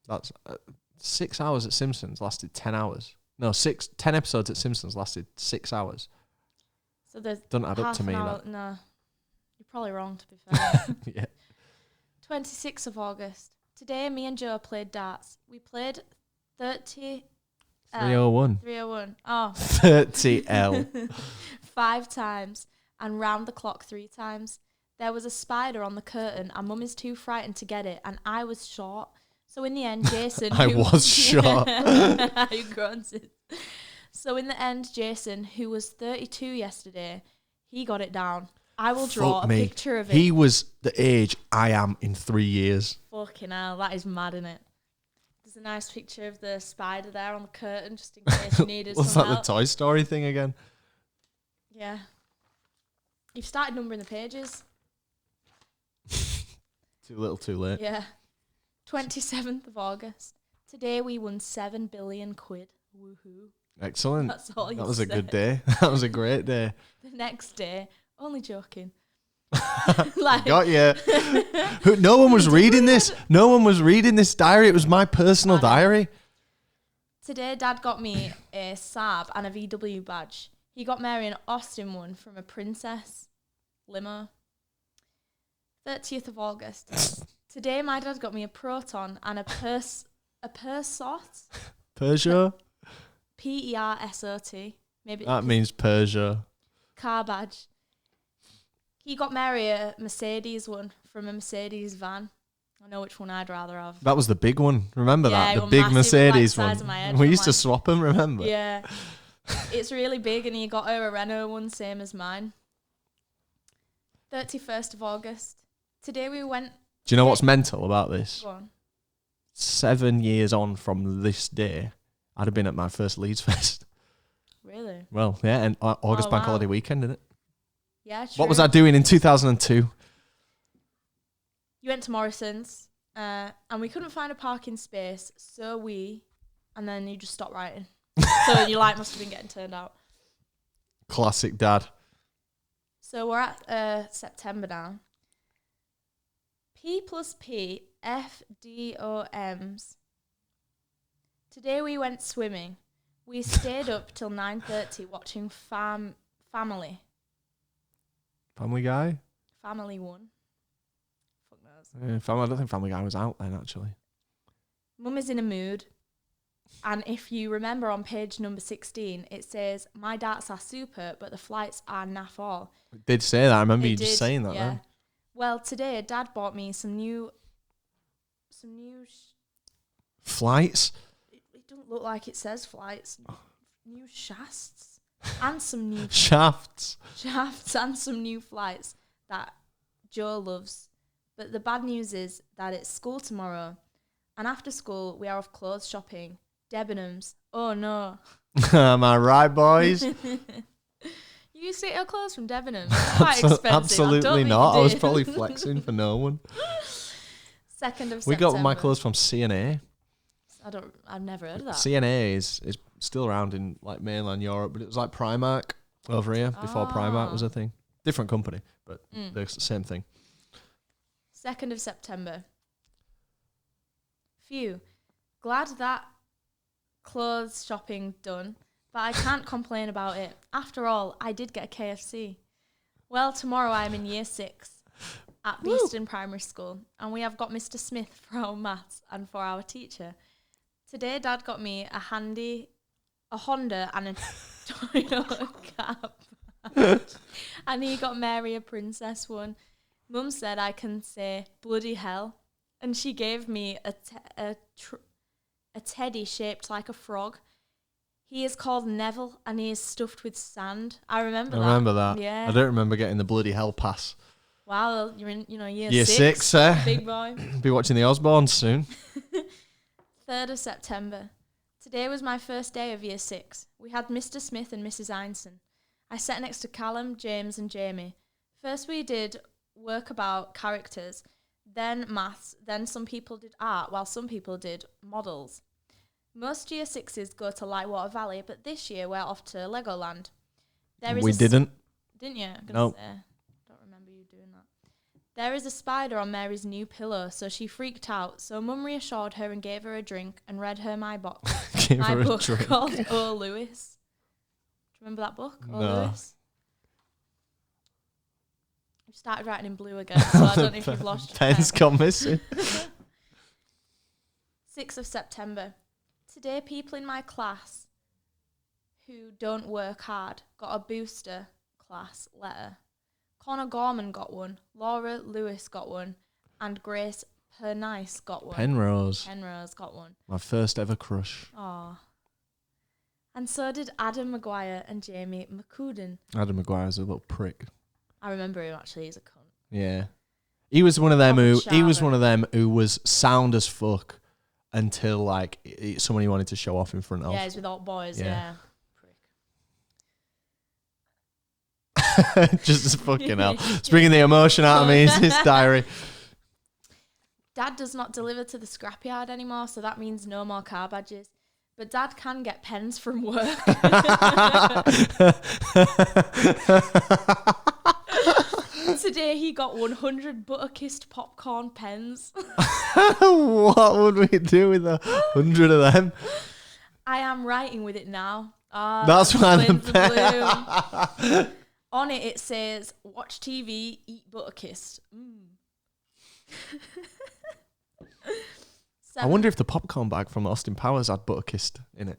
[SPEAKER 1] That's 6 hours at Simpsons lasted 10 hours. No, 10 episodes at Simpsons lasted 6 hours.
[SPEAKER 2] So there's
[SPEAKER 1] Doesn't add up
[SPEAKER 2] half
[SPEAKER 1] to me,
[SPEAKER 2] an hour.
[SPEAKER 1] that.
[SPEAKER 2] No, you're probably wrong, to be fair.
[SPEAKER 1] Yeah.
[SPEAKER 2] 26th of August. Today, me and Joe played darts. We played
[SPEAKER 1] 301.
[SPEAKER 2] 301. Oh,
[SPEAKER 1] 30L.
[SPEAKER 2] 5 times and round the clock 3 times. There was a spider on the curtain and Mum is too frightened to get it and I was short. So in the end, Jason...
[SPEAKER 1] I was short.
[SPEAKER 2] You grunted. So in the end, Jason, who was 32 yesterday, he got it down. I will draw
[SPEAKER 1] Fuck
[SPEAKER 2] a
[SPEAKER 1] me.
[SPEAKER 2] picture of it.
[SPEAKER 1] He was the age I am in 3 years.
[SPEAKER 2] Fucking hell, that is mad, innit? There's a nice picture of the spider there on the curtain, just in case you needed
[SPEAKER 1] Was
[SPEAKER 2] some
[SPEAKER 1] that the
[SPEAKER 2] help.
[SPEAKER 1] Toy Story thing again?
[SPEAKER 2] Yeah. You've started numbering the pages.
[SPEAKER 1] Too little, too late.
[SPEAKER 2] Yeah. 27th of August. Today we won 7 billion quid. Woohoo.
[SPEAKER 1] Excellent.
[SPEAKER 2] That's all you
[SPEAKER 1] That was a good
[SPEAKER 2] said.
[SPEAKER 1] day. That was a great day.
[SPEAKER 2] The next day, only joking. Like,
[SPEAKER 1] Got you. No one was reading this. No one was reading this diary. It was my personal diary.
[SPEAKER 2] today Dad got me a Saab and a VW badge. He got Mary an Austin one from a Princess limo. 30th of August. Today my dad got me a Proton and a Persot.
[SPEAKER 1] Peugeot?
[SPEAKER 2] P-E-R-S-O-T. Maybe
[SPEAKER 1] That means Peugeot.
[SPEAKER 2] car badge. He got Mary a Mercedes one from a Mercedes van. I know which one I'd rather have.
[SPEAKER 1] That was the big one. Remember
[SPEAKER 2] Yeah,
[SPEAKER 1] that?
[SPEAKER 2] it
[SPEAKER 1] The
[SPEAKER 2] was
[SPEAKER 1] big
[SPEAKER 2] massive,
[SPEAKER 1] Mercedes
[SPEAKER 2] like,
[SPEAKER 1] one.
[SPEAKER 2] size of my head
[SPEAKER 1] We
[SPEAKER 2] from,
[SPEAKER 1] used to
[SPEAKER 2] like-
[SPEAKER 1] swap them, remember?
[SPEAKER 2] Yeah. It's really big and he got her a Renault one, same as mine. 31st of August. Today we went...
[SPEAKER 1] Do you know what's mental about this?
[SPEAKER 2] Go on.
[SPEAKER 1] 7 years on from this day, I'd have been at my first Leeds Fest.
[SPEAKER 2] Really?
[SPEAKER 1] Well, yeah, and August
[SPEAKER 2] Oh,
[SPEAKER 1] Bank
[SPEAKER 2] wow.
[SPEAKER 1] Holiday weekend, didn't it?
[SPEAKER 2] Yeah, true.
[SPEAKER 1] What was I doing in 2002?
[SPEAKER 2] You went to Morrison's and we couldn't find a parking space, so and then you just stopped writing. So your light must have been getting turned out.
[SPEAKER 1] Classic dad.
[SPEAKER 2] So we're at September now. P plus P FDOMs. Today we went swimming. We stayed up till 9:30 watching Family.
[SPEAKER 1] Family Guy?
[SPEAKER 2] Family One. Fuck knows.
[SPEAKER 1] I don't think Family Guy was out then, actually.
[SPEAKER 2] Mum is in a mood. And if you remember on page number 16, it says, my darts are super, but the flights are naff all.
[SPEAKER 1] It did say that. I remember
[SPEAKER 2] It
[SPEAKER 1] you just
[SPEAKER 2] did,
[SPEAKER 1] saying that
[SPEAKER 2] yeah.
[SPEAKER 1] then.
[SPEAKER 2] Well, today Dad bought me some new
[SPEAKER 1] Flights?
[SPEAKER 2] it doesn't look like it says flights. New shafts and some new
[SPEAKER 1] Shafts.
[SPEAKER 2] shafts and some new flights that Joe loves. But the bad news is that it's school tomorrow, and after school we are off clothes shopping. Debenhams. Oh no.
[SPEAKER 1] Am I right, boys?
[SPEAKER 2] You used to get your clothes from Debenhams. It's quite expensive.
[SPEAKER 1] Absolutely not. I was probably flexing for no one.
[SPEAKER 2] 2nd of
[SPEAKER 1] We
[SPEAKER 2] September.
[SPEAKER 1] got my clothes from CNA.
[SPEAKER 2] I've never heard of that.
[SPEAKER 1] CNA is still around in like mainland Europe, but it was like Primark over here before Primark was a thing. Different company, but they're the same thing.
[SPEAKER 2] 2nd of September. Phew. Glad that clothes shopping done, but I can't complain about it. After all, I did get a KFC. Well, tomorrow I'm in year 6 at Beeston Primary School, and we have got Mr. Smith for our maths and for our teacher. Today, Dad got me a Honda and a Toyota cab. And he got Mary a princess one. Mum said I can say bloody hell, and she gave me a teddy shaped like a frog. He is called Neville, and he is stuffed with sand. I remember that. Yeah.
[SPEAKER 1] I don't remember getting the bloody hell pass.
[SPEAKER 2] Wow, you're in year
[SPEAKER 1] 6,
[SPEAKER 2] big boy.
[SPEAKER 1] Be watching the Osbournes soon.
[SPEAKER 2] 3rd of September. Today was my first day of year 6. We had Mr. Smith and Mrs. Einson. I sat next to Callum, James and Jamie. First we did work about characters, then maths, then some people did art, while some people did models. Most year 6s go to Lightwater Valley, but this year we're off to Legoland.
[SPEAKER 1] We didn't.
[SPEAKER 2] Didn't you?
[SPEAKER 1] Nope.
[SPEAKER 2] Don't remember you doing that. There is a spider on Mary's new pillow, so she freaked out. So Mum reassured her and gave her a drink and read her my book. My book called O. Lewis. Do you remember that book? O.
[SPEAKER 1] No.
[SPEAKER 2] Lewis? You started writing in blue again, so I don't know if you've lost your
[SPEAKER 1] Pen's
[SPEAKER 2] pen.
[SPEAKER 1] gone missing.
[SPEAKER 2] 6th of September. Today, people in my class who don't work hard got a booster class letter. Connor Gorman got one, Laura Lewis got one, and Grace Pernice got one.
[SPEAKER 1] Penrose.
[SPEAKER 2] Penrose got one.
[SPEAKER 1] My first ever crush.
[SPEAKER 2] Aw. And so did Adam Maguire and Jamie McCudden.
[SPEAKER 1] Adam Maguire's a little prick.
[SPEAKER 2] I remember him actually, he's a cunt.
[SPEAKER 1] Yeah. He was one of them who
[SPEAKER 2] Proper
[SPEAKER 1] was sound as fuck until like someone he wanted to show off in front of.
[SPEAKER 2] Yeah, he's with all boys, yeah.
[SPEAKER 1] Just as fucking hell. It's bringing the emotion out of me. It's his diary.
[SPEAKER 2] Dad does not deliver to the scrapyard anymore, so that means no more car badges. But Dad can get pens from work. Today he got 100 butter-kissed popcorn pens.
[SPEAKER 1] What would we do with 100 of them?
[SPEAKER 2] I am writing with it now.
[SPEAKER 1] That's why the
[SPEAKER 2] blue. On it says, watch TV, eat butter-kissed.
[SPEAKER 1] I wonder if the popcorn bag from Austin Powers had butter-kissed in it.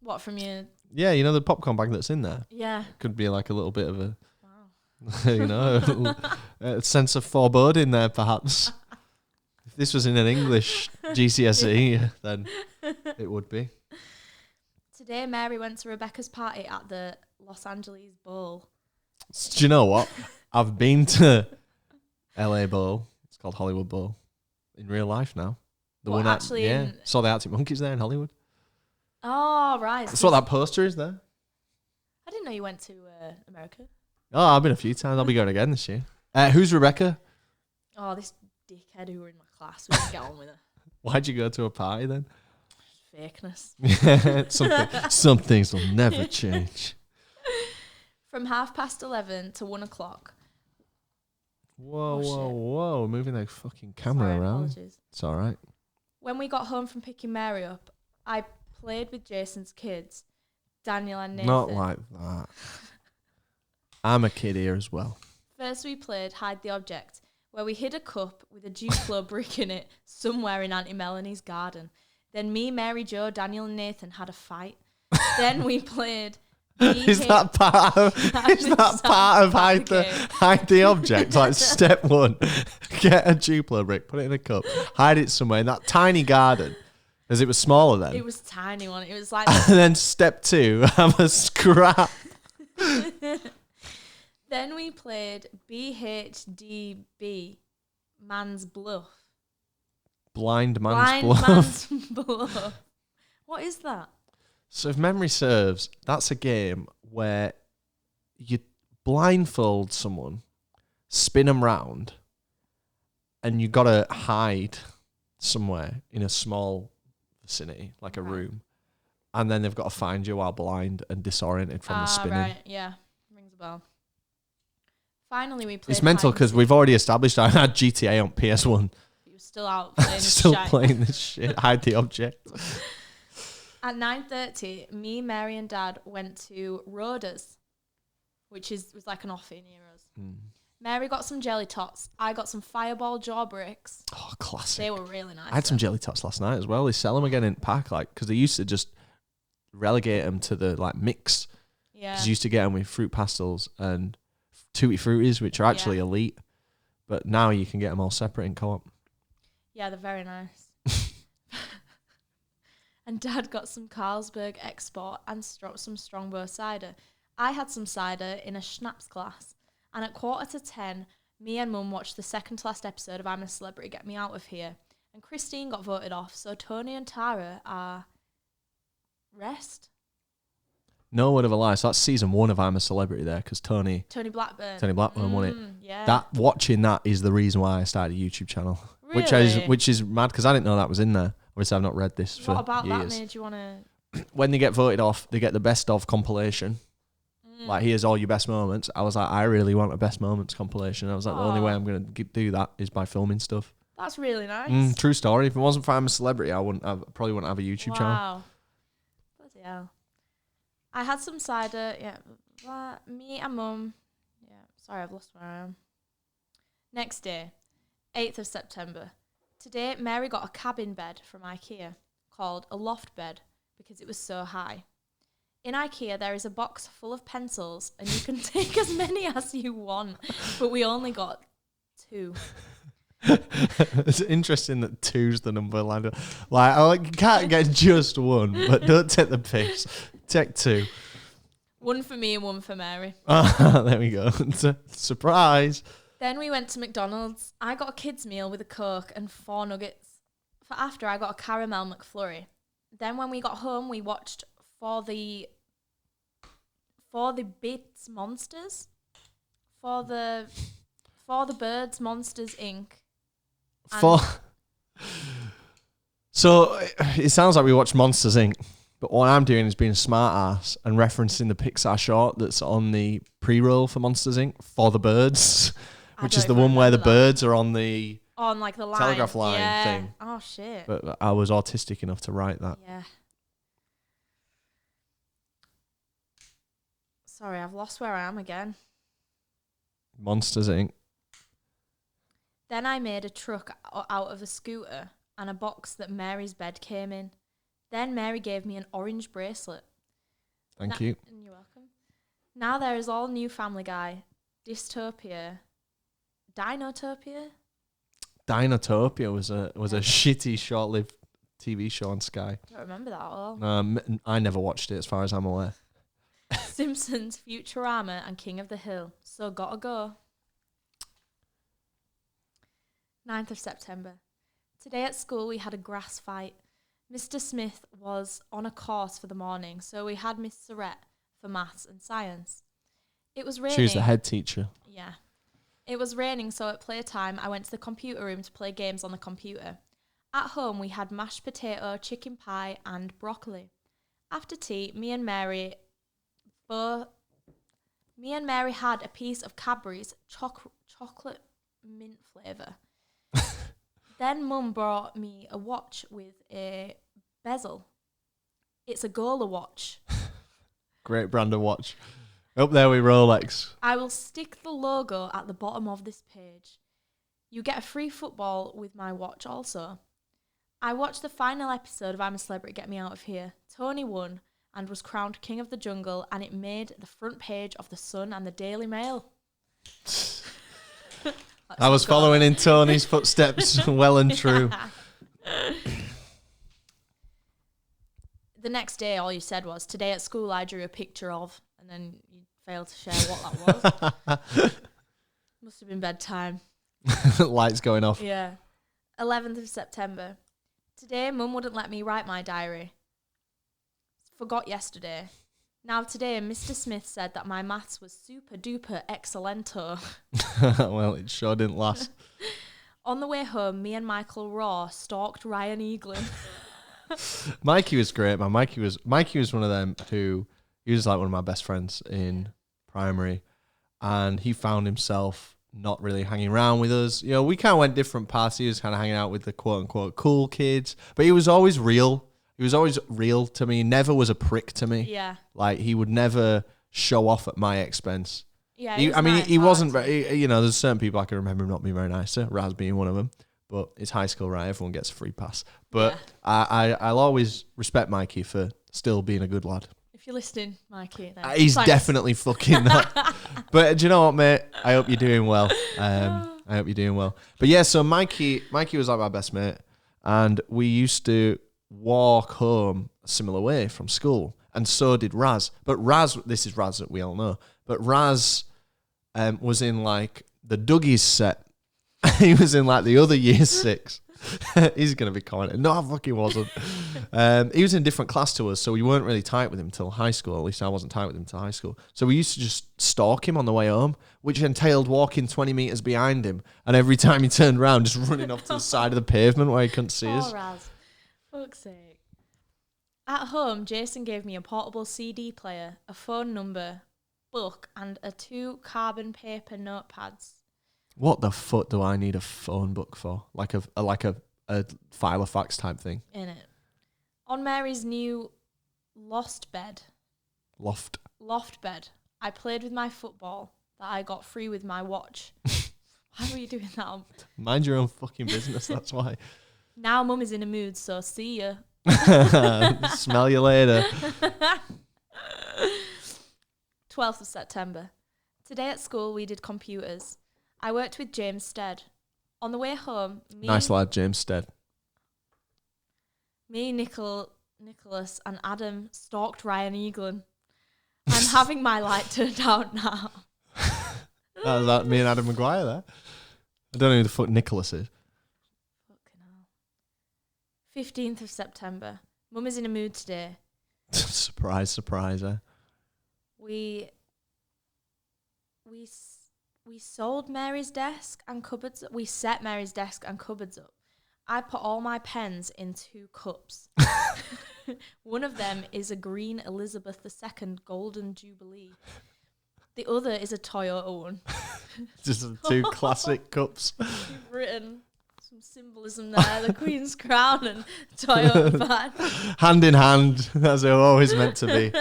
[SPEAKER 2] What, from your...
[SPEAKER 1] Yeah, you know the popcorn bag that's in there?
[SPEAKER 2] Yeah.
[SPEAKER 1] Could be like a little bit of a... a sense of foreboding there, perhaps. If this was in an English GCSE, then it would be.
[SPEAKER 2] Today, Mary went to Rebecca's party at the Los Angeles Bowl.
[SPEAKER 1] Do you know what? I've been to LA Bowl. It's called Hollywood Bowl. In real life now. Saw the Arctic Monkeys there in Hollywood.
[SPEAKER 2] Oh, right.
[SPEAKER 1] That's what that poster is there.
[SPEAKER 2] I didn't know you went to America.
[SPEAKER 1] Oh, I've been a few times. I'll be going again this year. Who's Rebecca?
[SPEAKER 2] Oh, this dickhead who were in my class. We didn't get on with her.
[SPEAKER 1] Why'd you go to a party then?
[SPEAKER 2] Fakeness.
[SPEAKER 1] Some things will never change.
[SPEAKER 2] From 11:30 to 1 o'clock.
[SPEAKER 1] Whoa,
[SPEAKER 2] Oh,
[SPEAKER 1] whoa,
[SPEAKER 2] shit.
[SPEAKER 1] whoa. Moving that fucking camera
[SPEAKER 2] Sorry,
[SPEAKER 1] around.
[SPEAKER 2] apologies.
[SPEAKER 1] It's all right.
[SPEAKER 2] When we got home from picking Mary up, I played with Jason's kids, Daniel and Nathan.
[SPEAKER 1] Not like that. I'm a kid here as well.
[SPEAKER 2] First we played Hide the Object, where we hid a cup with a Duplo brick in it somewhere in Auntie Melanie's garden. Then me, Mary Jo, Daniel and Nathan had a fight. Then we played...
[SPEAKER 1] Is that part of hide the object? Like step 1, get a Duplo brick, put it in a cup, hide it somewhere in that tiny garden, as it was smaller then.
[SPEAKER 2] It was a tiny one. It was like...
[SPEAKER 1] And then step 2, have a scrap.
[SPEAKER 2] Then we played BHDB, Man's Bluff.
[SPEAKER 1] Blind
[SPEAKER 2] Blind
[SPEAKER 1] Bluff.
[SPEAKER 2] Man's Bluff. What is that?
[SPEAKER 1] So if memory serves, that's a game where you blindfold someone, spin them round, and you got to hide somewhere in a small vicinity, like a room. And then they've got to find you while blind and disoriented from the spinning.
[SPEAKER 2] Right, yeah. Rings a bell. Finally, we played...
[SPEAKER 1] It's mental because we've already established I had GTA on PS1.
[SPEAKER 2] He was still out playing this
[SPEAKER 1] Still
[SPEAKER 2] shite.
[SPEAKER 1] playing this shit. Hide the object.
[SPEAKER 2] At 9:30, me, Mary and Dad went to Roda's, which was like an offie near us. Mary got some jelly tots. I got some Fireball jaw bricks.
[SPEAKER 1] Oh, classic.
[SPEAKER 2] They were really nice.
[SPEAKER 1] I had some jelly tots last night as well. They sell them again in pack, like, because they used to just relegate them to the like mix.
[SPEAKER 2] Yeah.
[SPEAKER 1] Because you used to get them with fruit pastels and tutti fruities, which are actually elite. But now you can get them all separate in co-op.
[SPEAKER 2] Yeah, they're very nice. And Dad got some Carlsberg Export and some Strongbow cider. I had some cider in a schnapps glass. And at 9:45, me and Mum watched the second to last episode of I'm a Celebrity, Get Me Out of Here. And Christine got voted off, so Tony and Tara are rest.
[SPEAKER 1] No word of a lie. So that's season 1 of I'm a Celebrity there, because Tony Blackburn won it.
[SPEAKER 2] Yeah.
[SPEAKER 1] Watching that is the reason why I started a YouTube channel.
[SPEAKER 2] Really?
[SPEAKER 1] Which is mad, because I didn't know that was in there. Obviously, I've not read this for
[SPEAKER 2] What about
[SPEAKER 1] years.
[SPEAKER 2] that made you want to...
[SPEAKER 1] When they get voted off, they get the best of compilation. Like, here's all your best moments. I was like, I really want a best moments compilation. I was like, the only way I'm going to do that is by filming stuff.
[SPEAKER 2] That's really nice.
[SPEAKER 1] True story. If it wasn't for I'm a Celebrity, I probably wouldn't have a YouTube channel.
[SPEAKER 2] Wow. Bloody hell. I had some cider, me and Mum. Yeah, sorry, I've lost where I am. Next day, 8th of September. Today, Mary got a cabin bed from IKEA called a loft bed because it was so high. In IKEA, there is a box full of pencils and you can take as many as you want, but we only got 2.
[SPEAKER 1] It's interesting that 2's the number lined up. Like, you can't get just 1, but don't take the piss. Take 2.
[SPEAKER 2] 1 for me and 1 for Mary.
[SPEAKER 1] There we go. Surprise.
[SPEAKER 2] Then we went to McDonald's. I got a kids meal with a Coke and 4 nuggets. For after, I got a caramel McFlurry. Then when we got home, we watched For the Bits Monsters. For the Birds Monsters Inc.
[SPEAKER 1] So it sounds like we watched Monsters Inc. But what I'm doing is being a smart ass and referencing the Pixar short that's on the pre-roll for Monsters Inc. For the Birds, which is the one where the birds are on the
[SPEAKER 2] like the line.
[SPEAKER 1] telegraph line thing.
[SPEAKER 2] Oh shit!
[SPEAKER 1] But I was autistic enough to write that.
[SPEAKER 2] Yeah. Sorry, I've lost where I am again.
[SPEAKER 1] Monsters Inc.
[SPEAKER 2] Then I made a truck out of a scooter and a box that Mary's bed came in. Then Mary gave me an orange bracelet.
[SPEAKER 1] Thank you.
[SPEAKER 2] You're welcome. Now there is all new Family Guy, Dystopia, Dinotopia.
[SPEAKER 1] Dinotopia was a shitty, short-lived TV show on Sky.
[SPEAKER 2] I don't remember that at all.
[SPEAKER 1] I never watched it, as far as I'm aware.
[SPEAKER 2] Simpsons, Futurama, and King of the Hill. So gotta go. 9th of September. Today at school we had a grass fight. Mr. Smith was on a course for the morning, so we had Miss Surrett for maths and science. It was raining.
[SPEAKER 1] She was the head teacher.
[SPEAKER 2] Yeah. It was raining, so at playtime I went to the computer room to play games on the computer. At home we had mashed potato, chicken pie and broccoli. After tea, me and Mary Me and Mary had a piece of Cadbury's chocolate mint flavour. Then Mum brought me a watch with a bezel. It's a Gola watch.
[SPEAKER 1] Great brand of watch. Up there with Rolex.
[SPEAKER 2] I will stick the logo at the bottom of this page. You get a free football with my watch also. I watched the final episode of I'm a Celebrity, Get Me Out of Here. Tony won and was crowned King of the Jungle, and it made the front page of The Sun and the Daily Mail.
[SPEAKER 1] I was following in Tony's footsteps well and true.
[SPEAKER 2] The next day, all you said was, today at school I drew a picture of, and then you failed to share what that was. Must have been bedtime.
[SPEAKER 1] Lights going off.
[SPEAKER 2] Yeah. 11th of September. Today, Mum wouldn't let me write my diary. Forgot yesterday. Now today, Mr. Smith said that my maths was super duper excellento.
[SPEAKER 1] Well, it sure didn't last.
[SPEAKER 2] On the way home, me and Michael Raw stalked Ryan Eaglin.
[SPEAKER 1] Mikey was great, man. Mikey was one of them who, he was like one of my best friends in primary, and he found himself not really hanging around with us. You know, we kind of went different paths. He was kind of hanging out with the quote unquote cool kids, but he was always real. He was always real to me. Never was a prick to me.
[SPEAKER 2] Yeah.
[SPEAKER 1] Like, he would never show off at my expense.
[SPEAKER 2] Yeah.
[SPEAKER 1] He wasn't. You know, there's certain people I can remember him not being very nice to. Raz being one of them. But it's high school, right? Everyone gets a free pass. But yeah. I'll always respect Mikey for still being a good lad.
[SPEAKER 2] If you're listening, Mikey, then
[SPEAKER 1] He's
[SPEAKER 2] thanks.
[SPEAKER 1] definitely fucking that. But do you know what, mate? I hope you're doing well. I hope you're doing well. But yeah, so Mikey was like my best mate, and we used to walk home a similar way from school, and so did Raz. But Raz, this is Raz that we all know, but Raz was in like the Dougies set. He was in like the other year 6. He's going to be commenting. No, I fucking wasn't. He was in a different class to us, so we weren't really tight with him till high school. At least I wasn't tight with him till high school. So we used to just stalk him on the way home, which entailed walking 20 metres behind him, and every time he turned around, just running off to the side of the pavement where he couldn't see us.
[SPEAKER 2] Oh, Raz. Fuck's sake. At home, Jason gave me a portable CD player, a phone number, book, and 2 carbon paper notepads.
[SPEAKER 1] What the fuck do I need a phone book for? Like a file of facts type thing.
[SPEAKER 2] In it. On Mary's new loft bed, I played with my football that I got free with my watch. Why were you doing that?
[SPEAKER 1] Mind your own fucking business, that's why.
[SPEAKER 2] Now Mum is in a mood, so see ya.
[SPEAKER 1] Smell you later.
[SPEAKER 2] 12th of September. Today at school we did computers. I worked with James Stead. On the way home,
[SPEAKER 1] Nice lad, James Stead.
[SPEAKER 2] Nicholas and Adam stalked Ryan Eaglin. I'm having my light turned out now.
[SPEAKER 1] That was that me and Adam Maguire there. I don't know who the fuck Nicholas is.
[SPEAKER 2] Fucking hell. 15th of September. Mum is in a mood today.
[SPEAKER 1] Surprise, eh?
[SPEAKER 2] We sold Mary's desk and cupboards. We set Mary's desk and cupboards up. I put all my pens in 2 cups. One of them is a green Elizabeth II Golden Jubilee. The other is a Toyota one.
[SPEAKER 1] Just 2 classic cups.
[SPEAKER 2] You've written some symbolism there. The Queen's crown and Toyota van.
[SPEAKER 1] Hand in hand, as they're always meant to be.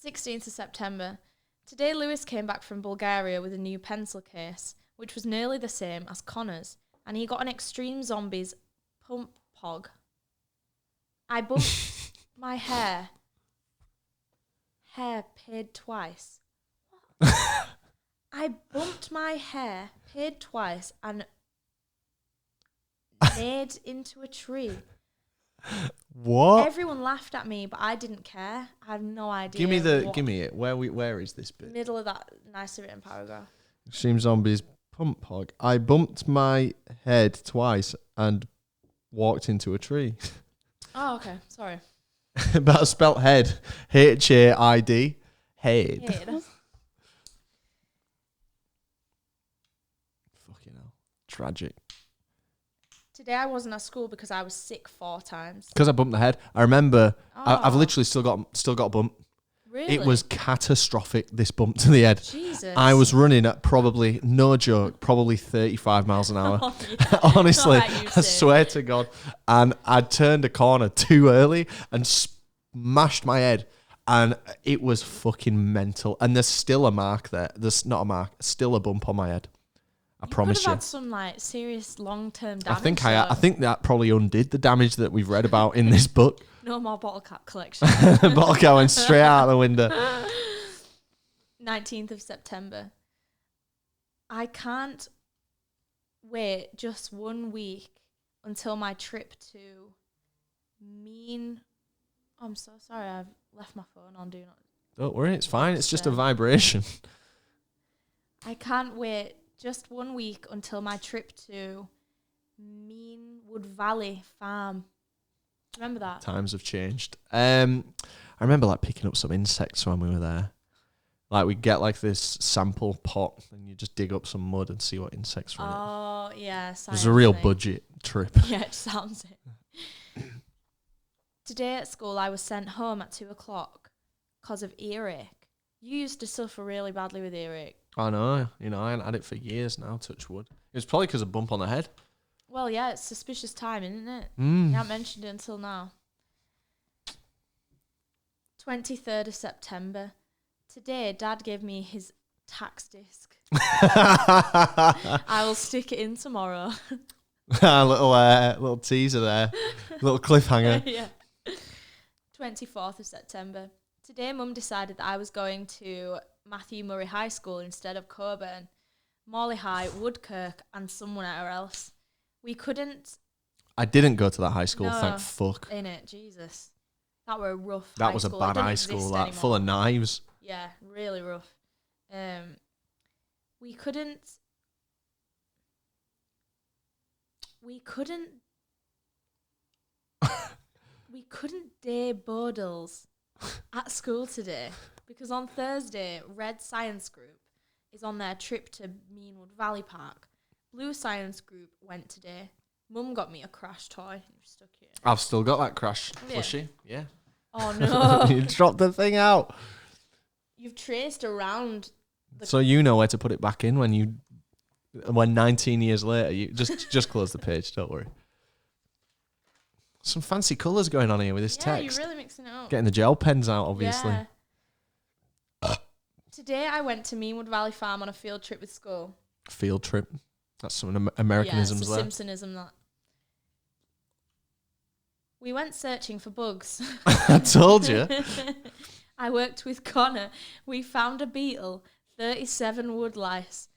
[SPEAKER 2] 16th of September. Today Lewis came back from Bulgaria with a new pencil case, which was nearly the same as Connor's, and he got an Extreme Zombies pump pog. I booked my hair paid twice. I bumped my hair, paid twice, and made into a tree.
[SPEAKER 1] What?
[SPEAKER 2] Everyone laughed at me, but I didn't care. I have no idea.
[SPEAKER 1] Give me it. Where is this bit?
[SPEAKER 2] Middle of that nicely written paragraph.
[SPEAKER 1] Extreme Zombies pump hog. I bumped my head twice and walked into a tree.
[SPEAKER 2] Oh, okay. Sorry.
[SPEAKER 1] But I spelt head. H-A-I-D. Head.
[SPEAKER 2] Head.
[SPEAKER 1] Fucking hell. Tragic.
[SPEAKER 2] Today I wasn't at school because I was sick 4 times.
[SPEAKER 1] Because I bumped the head. I remember.
[SPEAKER 2] Oh.
[SPEAKER 1] I've literally still got a bump.
[SPEAKER 2] Really?
[SPEAKER 1] It was catastrophic, this bump to the head.
[SPEAKER 2] Jesus.
[SPEAKER 1] I was running at probably, no joke, probably 35 miles an hour.
[SPEAKER 2] Oh, yeah.
[SPEAKER 1] Honestly,
[SPEAKER 2] Not like you
[SPEAKER 1] I
[SPEAKER 2] say.
[SPEAKER 1] swear to God. And I turned a corner too early and smashed my head. And it was fucking mental. And there's still a mark there. There's not a mark, still a bump on my head. I promise
[SPEAKER 2] could
[SPEAKER 1] you.
[SPEAKER 2] have had some like serious long-term
[SPEAKER 1] I
[SPEAKER 2] damage.
[SPEAKER 1] I think that probably undid the damage that we've read about in this book.
[SPEAKER 2] No more bottle cap collection.
[SPEAKER 1] Bottle cap went straight out the window.
[SPEAKER 2] 19th of September. I can't wait just 1 week until my trip to I'm so sorry, I've left my phone on do not.
[SPEAKER 1] Don't worry, it's fine. It's just a vibration.
[SPEAKER 2] I can't wait just 1 week until my trip to Meanwood Valley Farm. Remember that?
[SPEAKER 1] Times have changed. I remember like picking up some insects when we were there. Like we'd get like this sample pot and you just dig up some mud and see what insects were in it.
[SPEAKER 2] Oh, yeah.
[SPEAKER 1] It was a real
[SPEAKER 2] thing.
[SPEAKER 1] budget trip.
[SPEAKER 2] Yeah, it sounds it. Today at school, I was sent home at 2:00 because of earache. You used to suffer really badly with earache.
[SPEAKER 1] I know. You know, I haven't had it for years now, touch wood. It was probably because of a bump on the head.
[SPEAKER 2] Well, yeah, it's suspicious timing, isn't it?
[SPEAKER 1] Mm.
[SPEAKER 2] You haven't mentioned it until now. 23rd of September. Today, Dad gave me his tax disc. I will stick it in tomorrow.
[SPEAKER 1] A little teaser there. Little cliffhanger.
[SPEAKER 2] Yeah. 24th of September. Today, Mum decided that I was going to Matthew Murray High School instead of Coburn, Morley High, Woodkirk, and somewhere else. We couldn't.
[SPEAKER 1] I didn't go to that high school,
[SPEAKER 2] No.
[SPEAKER 1] thank fuck.
[SPEAKER 2] In it, Jesus. That were a rough
[SPEAKER 1] That
[SPEAKER 2] high
[SPEAKER 1] was a
[SPEAKER 2] school. It
[SPEAKER 1] bad
[SPEAKER 2] didn't
[SPEAKER 1] high
[SPEAKER 2] exist
[SPEAKER 1] school, that.
[SPEAKER 2] anymore.
[SPEAKER 1] Full of knives.
[SPEAKER 2] Yeah, really rough. We couldn't day Bodles at school today because on Thursday, Red Science Group is on their trip to Meanwood Valley Park. Blue Science Group went today. Mum got me a Crash toy. You're stuck here.
[SPEAKER 1] I've still got that Crash
[SPEAKER 2] Yeah.
[SPEAKER 1] plushie. Yeah.
[SPEAKER 2] Oh no!
[SPEAKER 1] You dropped the thing out.
[SPEAKER 2] You've traced around.
[SPEAKER 1] So you know where to put it back in when 19 years later, you just close the page, don't worry. Some fancy colours going on here with this
[SPEAKER 2] Yeah,
[SPEAKER 1] text.
[SPEAKER 2] you're really mixing it up.
[SPEAKER 1] Getting the gel pens out, obviously.
[SPEAKER 2] Yeah. Today I went to Meanwood Valley Farm on a field trip with school.
[SPEAKER 1] Field trip. That's some Americanisms
[SPEAKER 2] yeah,
[SPEAKER 1] there.
[SPEAKER 2] it's a Simpsonism that. We went searching for bugs.
[SPEAKER 1] I told you.
[SPEAKER 2] I worked with Connor. We found a beetle, 37 woodlice.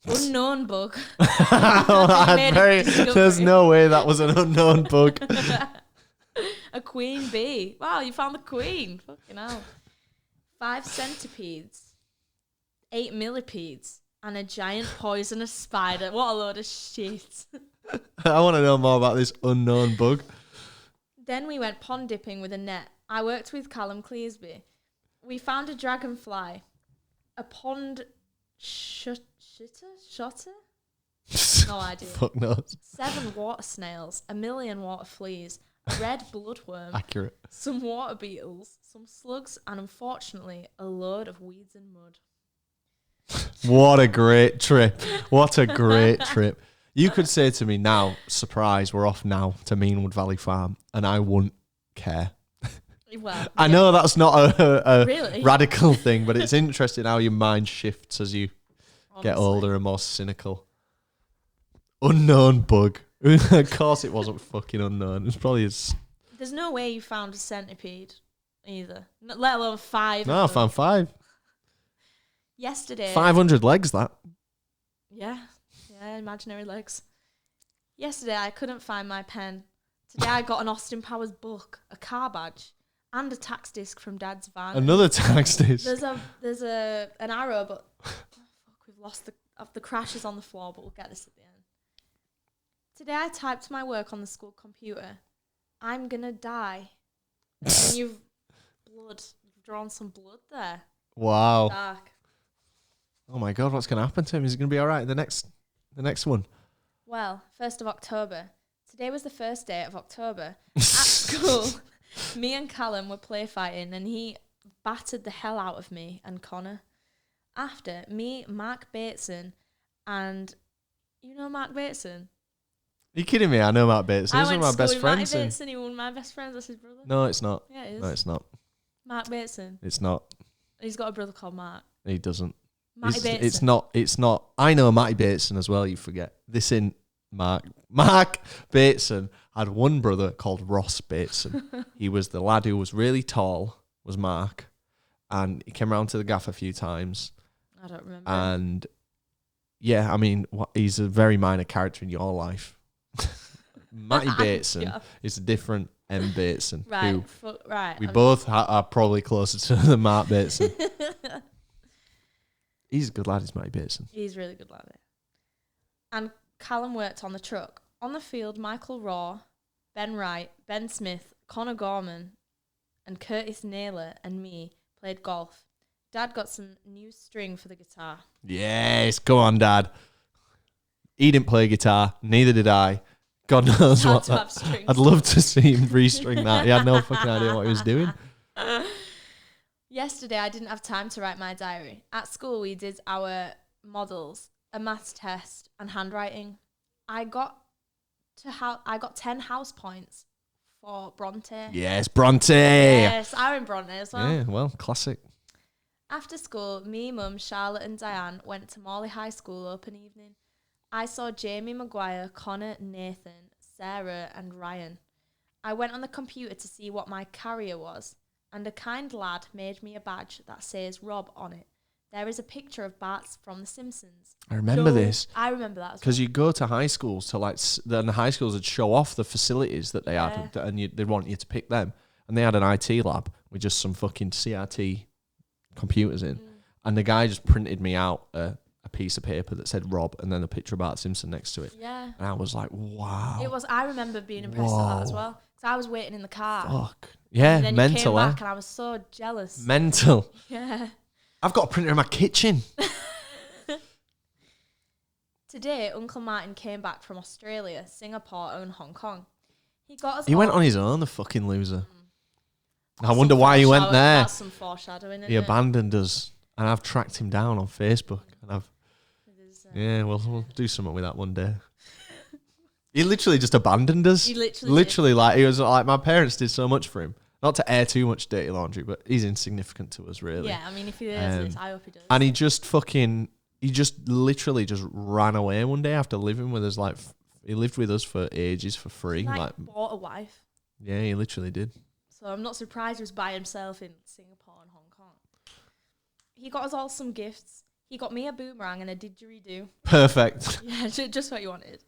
[SPEAKER 2] Unknown bug. made a discovery.
[SPEAKER 1] There's no way that was an unknown bug.
[SPEAKER 2] A queen bee. Wow, you found the queen. Fucking hell. 5 centipedes, 8 millipedes, and a giant poisonous spider. What a load of shit.
[SPEAKER 1] I want to know more about this unknown bug.
[SPEAKER 2] Then we went pond dipping with a net. I worked with Callum Cleesby. We found a dragonfly, a pond shotter? No idea.
[SPEAKER 1] Fuck knows.
[SPEAKER 2] 7 water snails, a million water fleas, a red bloodworm,
[SPEAKER 1] Accurate.
[SPEAKER 2] some water beetles, some slugs, and unfortunately, a load of weeds and mud.
[SPEAKER 1] What a great trip. What a great trip. You could say to me now, surprise, we're off now to Meanwood Valley Farm, and I wouldn't care.
[SPEAKER 2] Well,
[SPEAKER 1] I know that's not a
[SPEAKER 2] Really?
[SPEAKER 1] radical thing, but it's interesting how your mind shifts as you get
[SPEAKER 2] honestly.
[SPEAKER 1] older and more cynical. Unknown bug. Of course it wasn't fucking unknown. It was probably
[SPEAKER 2] There's no way you found a centipede either, let alone 5.
[SPEAKER 1] No, I
[SPEAKER 2] of them.
[SPEAKER 1] found 5.
[SPEAKER 2] Yesterday.
[SPEAKER 1] 500 legs, that.
[SPEAKER 2] Yeah, imaginary legs. Yesterday I couldn't find my pen. Today I got an Austin Powers book, a car badge, and a tax disc from Dad's van.
[SPEAKER 1] Another tax disc.
[SPEAKER 2] There's an arrow, but oh, fuck, we've lost the crashes on the floor, but we'll get this at the end. Today I typed my work on the school computer. I'm gonna die. And you've drawn some blood there.
[SPEAKER 1] Wow.
[SPEAKER 2] Dark.
[SPEAKER 1] Oh my God, what's going to happen to him? Is he going to be all right the next one?
[SPEAKER 2] Well, 1st of October. Today was the first day of October. At school, me and Callum were play fighting and he battered the hell out of me and Connor. After, me, Mark Bateson, and you know Mark Bateson?
[SPEAKER 1] Are you kidding me? I know Mark Bateson.
[SPEAKER 2] I
[SPEAKER 1] He's one
[SPEAKER 2] went
[SPEAKER 1] of
[SPEAKER 2] to
[SPEAKER 1] my
[SPEAKER 2] school
[SPEAKER 1] best
[SPEAKER 2] with Mark
[SPEAKER 1] friends.
[SPEAKER 2] Bateson. He was one of my best friends. That's his brother.
[SPEAKER 1] No, it's not.
[SPEAKER 2] Yeah, it is.
[SPEAKER 1] No, it's not.
[SPEAKER 2] Mark Bateson.
[SPEAKER 1] It's not.
[SPEAKER 2] He's got a brother called Mark.
[SPEAKER 1] He doesn't.
[SPEAKER 2] Matty Bateson.
[SPEAKER 1] It's not. It's not. I know Matty Bateson as well. You forget. This in Mark. Mark Bateson had one brother called Ross Bateson. He was the lad who was really tall. Was Mark, and he came around to the gaff a few times.
[SPEAKER 2] I don't remember.
[SPEAKER 1] And yeah, I mean, he's a very minor character in your life. Matty Bateson
[SPEAKER 2] Yeah.
[SPEAKER 1] is a different M. Bateson.
[SPEAKER 2] Right.
[SPEAKER 1] Who
[SPEAKER 2] Right.
[SPEAKER 1] we both are probably closer to than Mark Bateson. He's a good lad, is Matty Bateson.
[SPEAKER 2] He's really good lad. And Callum worked on the truck. On the field, Michael Raw, Ben Wright, Ben Smith, Connor Gorman, and Curtis Naylor and me played golf. Dad got some new string for the guitar.
[SPEAKER 1] Yes, come on, Dad. He didn't play guitar, neither did I. God knows
[SPEAKER 2] Had
[SPEAKER 1] what
[SPEAKER 2] to have
[SPEAKER 1] that.
[SPEAKER 2] strings.
[SPEAKER 1] I'd love to see him restring that. He had no fucking idea what he was doing.
[SPEAKER 2] Yesterday, I didn't have time to write my diary. At school, we did our models, a maths test, and handwriting. I got 10 house points for Bronte.
[SPEAKER 1] Yes, Bronte.
[SPEAKER 2] Yes, I'm in Bronte as well.
[SPEAKER 1] Yeah, well, classic.
[SPEAKER 2] After school, me, Mum, Charlotte and Diane went to Morley High School open evening. I saw Jamie Maguire, Connor, Nathan, Sarah and Ryan. I went on the computer to see what my carrier was, and a kind lad made me a badge that says Rob on it. There is a picture of Bart from The Simpsons.
[SPEAKER 1] I remember this.
[SPEAKER 2] I remember that as well.
[SPEAKER 1] Because you go to high schools to then the high schools would show off the facilities that they had, and they'd want you to pick them. And they had an IT lab with just some fucking CRT computers in, and the guy just printed me out a piece of paper that said Rob, and then a picture of Bart Simpson next to it.
[SPEAKER 2] Yeah.
[SPEAKER 1] And I was like, wow.
[SPEAKER 2] It was. I remember being impressed with that as well. Because I was waiting in the car.
[SPEAKER 1] Fuck. Yeah,
[SPEAKER 2] And then
[SPEAKER 1] mental,
[SPEAKER 2] you came
[SPEAKER 1] eh?
[SPEAKER 2] back and I was so jealous.
[SPEAKER 1] Mental.
[SPEAKER 2] Yeah.
[SPEAKER 1] I've got a printer in my kitchen.
[SPEAKER 2] Today, Uncle Martin came back from Australia, Singapore, and Hong Kong. He got us.
[SPEAKER 1] He went
[SPEAKER 2] all-
[SPEAKER 1] on his own, the fucking loser. I
[SPEAKER 2] Some
[SPEAKER 1] wonder why he went
[SPEAKER 2] foreshadow-
[SPEAKER 1] there.
[SPEAKER 2] That's some foreshadowing.
[SPEAKER 1] He abandoned us, and I've tracked him down on Facebook, and I've yeah, well, we'll do something with that one day. He literally just abandoned us.
[SPEAKER 2] He literally
[SPEAKER 1] like he was like my parents did so much for him. Not to air too much dirty laundry, but he's insignificant to us, really.
[SPEAKER 2] Yeah, I mean, if he does this,
[SPEAKER 1] Um,
[SPEAKER 2] I hope he does.
[SPEAKER 1] And he just literally just ran away one day after living with us. Like he lived with us for ages for free. Like
[SPEAKER 2] bought a wife.
[SPEAKER 1] yeah, he literally did.
[SPEAKER 2] So I'm not surprised he was by himself in Singapore and Hong Kong. He got us all some gifts. He got me a boomerang and a didgeridoo.
[SPEAKER 1] Perfect.
[SPEAKER 2] Yeah, just what you wanted.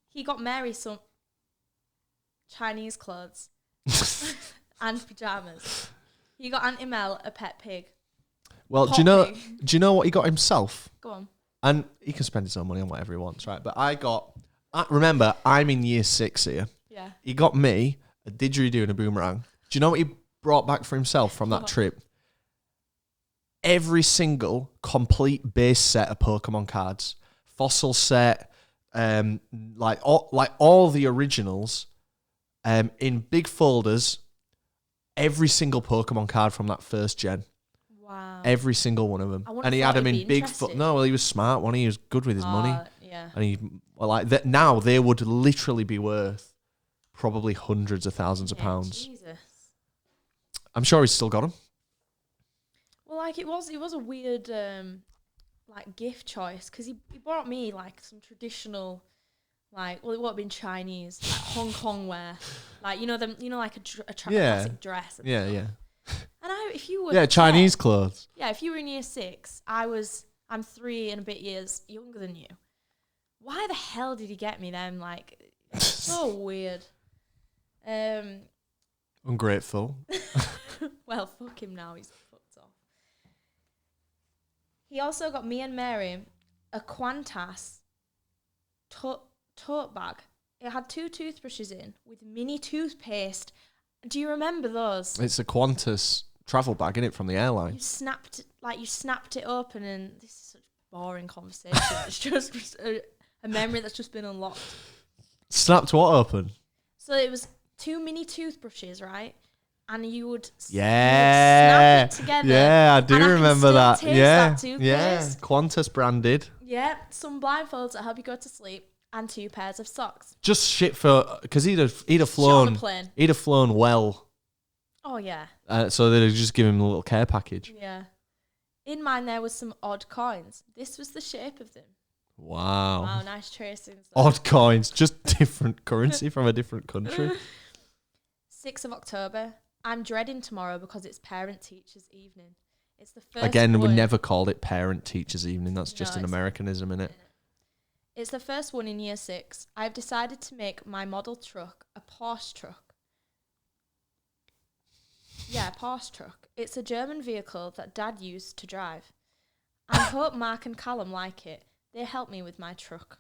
[SPEAKER 2] He got Mary some Chinese clothes and pajamas. He got Auntie Mel a pet pig.
[SPEAKER 1] Well,
[SPEAKER 2] Hot
[SPEAKER 1] do
[SPEAKER 2] pig.
[SPEAKER 1] you know what he got himself?
[SPEAKER 2] Go on.
[SPEAKER 1] And he can spend his own money on whatever he wants, right? But remember, I'm in year 6 here.
[SPEAKER 2] Yeah.
[SPEAKER 1] He got me a didgeridoo and a boomerang. Do you know what he brought back for himself from that
[SPEAKER 2] What?
[SPEAKER 1] trip? Every single complete base set of Pokemon cards, fossil set, like all the originals, in big folders. Every single Pokemon card from that first gen.
[SPEAKER 2] Wow.
[SPEAKER 1] Every single one of them.
[SPEAKER 2] I would've
[SPEAKER 1] And he
[SPEAKER 2] thought
[SPEAKER 1] had them
[SPEAKER 2] he'd
[SPEAKER 1] in
[SPEAKER 2] be
[SPEAKER 1] big.
[SPEAKER 2] interested.
[SPEAKER 1] No, well, he was smart. He was good with his money.
[SPEAKER 2] Yeah.
[SPEAKER 1] And he like that now they would literally be worth probably hundreds of thousands of
[SPEAKER 2] Yeah,
[SPEAKER 1] pounds.
[SPEAKER 2] Jesus.
[SPEAKER 1] I'm sure he's still got them.
[SPEAKER 2] Well, like it was a weird like gift choice because he bought me like some traditional, like, well, it would have been Chinese, like Hong Kong wear, like like a classic dress. And
[SPEAKER 1] Yeah,
[SPEAKER 2] stuff.
[SPEAKER 1] yeah.
[SPEAKER 2] And if you were
[SPEAKER 1] Yeah, Chinese clothes.
[SPEAKER 2] Yeah, if you were in year 6, I'm 3 and a bit years younger than you. Why the hell did he get me them? Like, so weird.
[SPEAKER 1] Ungrateful.
[SPEAKER 2] Well, fuck him now. He's fucked off. He also got me and Mary a Qantas tote bag. It had 2 toothbrushes in with mini toothpaste. Do you remember those?
[SPEAKER 1] It's a Qantas travel bag, innit, from the airline.
[SPEAKER 2] You snapped it open, and this is such boring conversation. It's just a memory that's just been unlocked.
[SPEAKER 1] Snapped what open?
[SPEAKER 2] So it was 2 mini toothbrushes, right? and you would
[SPEAKER 1] Yeah.
[SPEAKER 2] snap it together.
[SPEAKER 1] Yeah, I do
[SPEAKER 2] and
[SPEAKER 1] remember
[SPEAKER 2] I
[SPEAKER 1] that.
[SPEAKER 2] can still taste
[SPEAKER 1] Yeah.
[SPEAKER 2] that toothpaste.
[SPEAKER 1] Yeah. Qantas branded.
[SPEAKER 2] Yeah, some blindfolds that help you go to sleep, and 2 pairs of socks.
[SPEAKER 1] Just shit for because he'd have
[SPEAKER 2] Shit on
[SPEAKER 1] flown.
[SPEAKER 2] the plane.
[SPEAKER 1] He'd have flown well.
[SPEAKER 2] Oh yeah,
[SPEAKER 1] So they'd just give him a little care package.
[SPEAKER 2] yeah. In mine there was some odd coins. This was the shape of them.
[SPEAKER 1] Wow.
[SPEAKER 2] Wow, nice tracings.
[SPEAKER 1] Odd coins, just different currency from a different country.
[SPEAKER 2] 6th of October. I'm dreading tomorrow because it's parent teachers evening. It's the first
[SPEAKER 1] Again, we
[SPEAKER 2] one.
[SPEAKER 1] never called it parent teachers evening. That's just
[SPEAKER 2] No,
[SPEAKER 1] an
[SPEAKER 2] it's-
[SPEAKER 1] Americanism, innit?
[SPEAKER 2] It's the first one in year 6. I've decided to make my model truck a Porsche truck. Yeah, Porsche truck. It's a German vehicle that Dad used to drive. I hope Mark and Callum like it. They help me with my truck.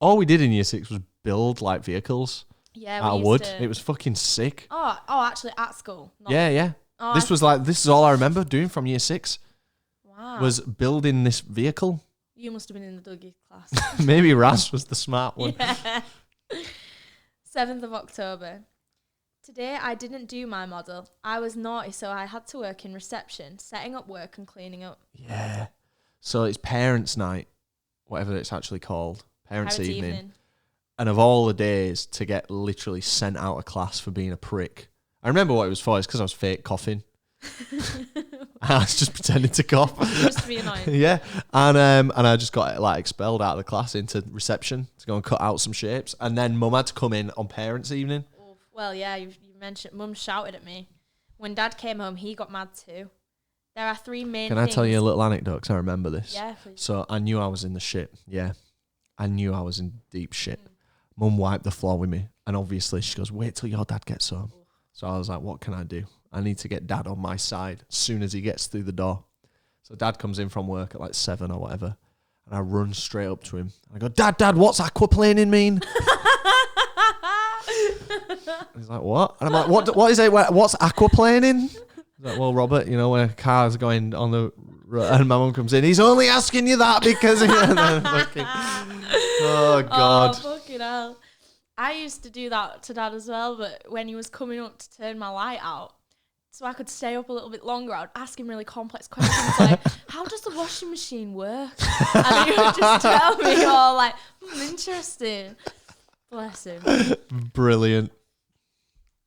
[SPEAKER 1] All we did in year 6 was build like vehicles
[SPEAKER 2] Yeah,
[SPEAKER 1] out
[SPEAKER 2] we
[SPEAKER 1] of
[SPEAKER 2] used
[SPEAKER 1] wood.
[SPEAKER 2] to.
[SPEAKER 1] It was fucking sick.
[SPEAKER 2] Oh, actually, at school. Not,
[SPEAKER 1] Yeah, yeah.
[SPEAKER 2] Oh,
[SPEAKER 1] This is all I remember doing from year 6
[SPEAKER 2] wow.
[SPEAKER 1] was building this vehicle.
[SPEAKER 2] You must have been in the Dougie class.
[SPEAKER 1] Maybe Raz was the smart one.
[SPEAKER 2] Yeah. 7th of October. Today I didn't do my model. I was naughty, so I had to work in reception, setting up work and cleaning up.
[SPEAKER 1] Yeah. So it's parents' night, whatever it's actually called. Parents' evening. And of all the days to get literally sent out of class for being a prick. I remember what it was for. It's because I was fake coughing. I was just pretending to cough.
[SPEAKER 2] Just to be annoying.
[SPEAKER 1] Yeah. And I just got like expelled out of the class into reception to go and cut out some shapes. And then Mum had to come in on parents' evening.
[SPEAKER 2] Well, yeah, you mentioned Mum shouted at me. When Dad came home, he got mad too. There are 3 main
[SPEAKER 1] Can
[SPEAKER 2] things.
[SPEAKER 1] I tell you a little anecdote? Because I remember this.
[SPEAKER 2] Yeah, please.
[SPEAKER 1] So I knew I was in the shit. Yeah. I knew I was in deep shit. Mum wiped the floor with me. And obviously she goes, wait till your dad gets home. So I was like, what can I do? I need to get Dad on my side as soon as he gets through the door. So Dad comes in from work at like 7 or whatever. And I run straight up to him. And I go, Dad, what's aquaplaning mean? He's like, what? And I'm like, what is it? What's aquaplaning? He's like, well, Robert, you know, when a car's going on the road and my mum comes in, he's only asking you that because... oh, God.
[SPEAKER 2] Oh, fucking hell. I used to do that to Dad as well, but when he was coming up to turn my light out, so I could stay up a little bit longer, I would ask him really complex questions like, how does the washing machine work? And he would just tell me all like, interesting. Bless him.
[SPEAKER 1] Brilliant.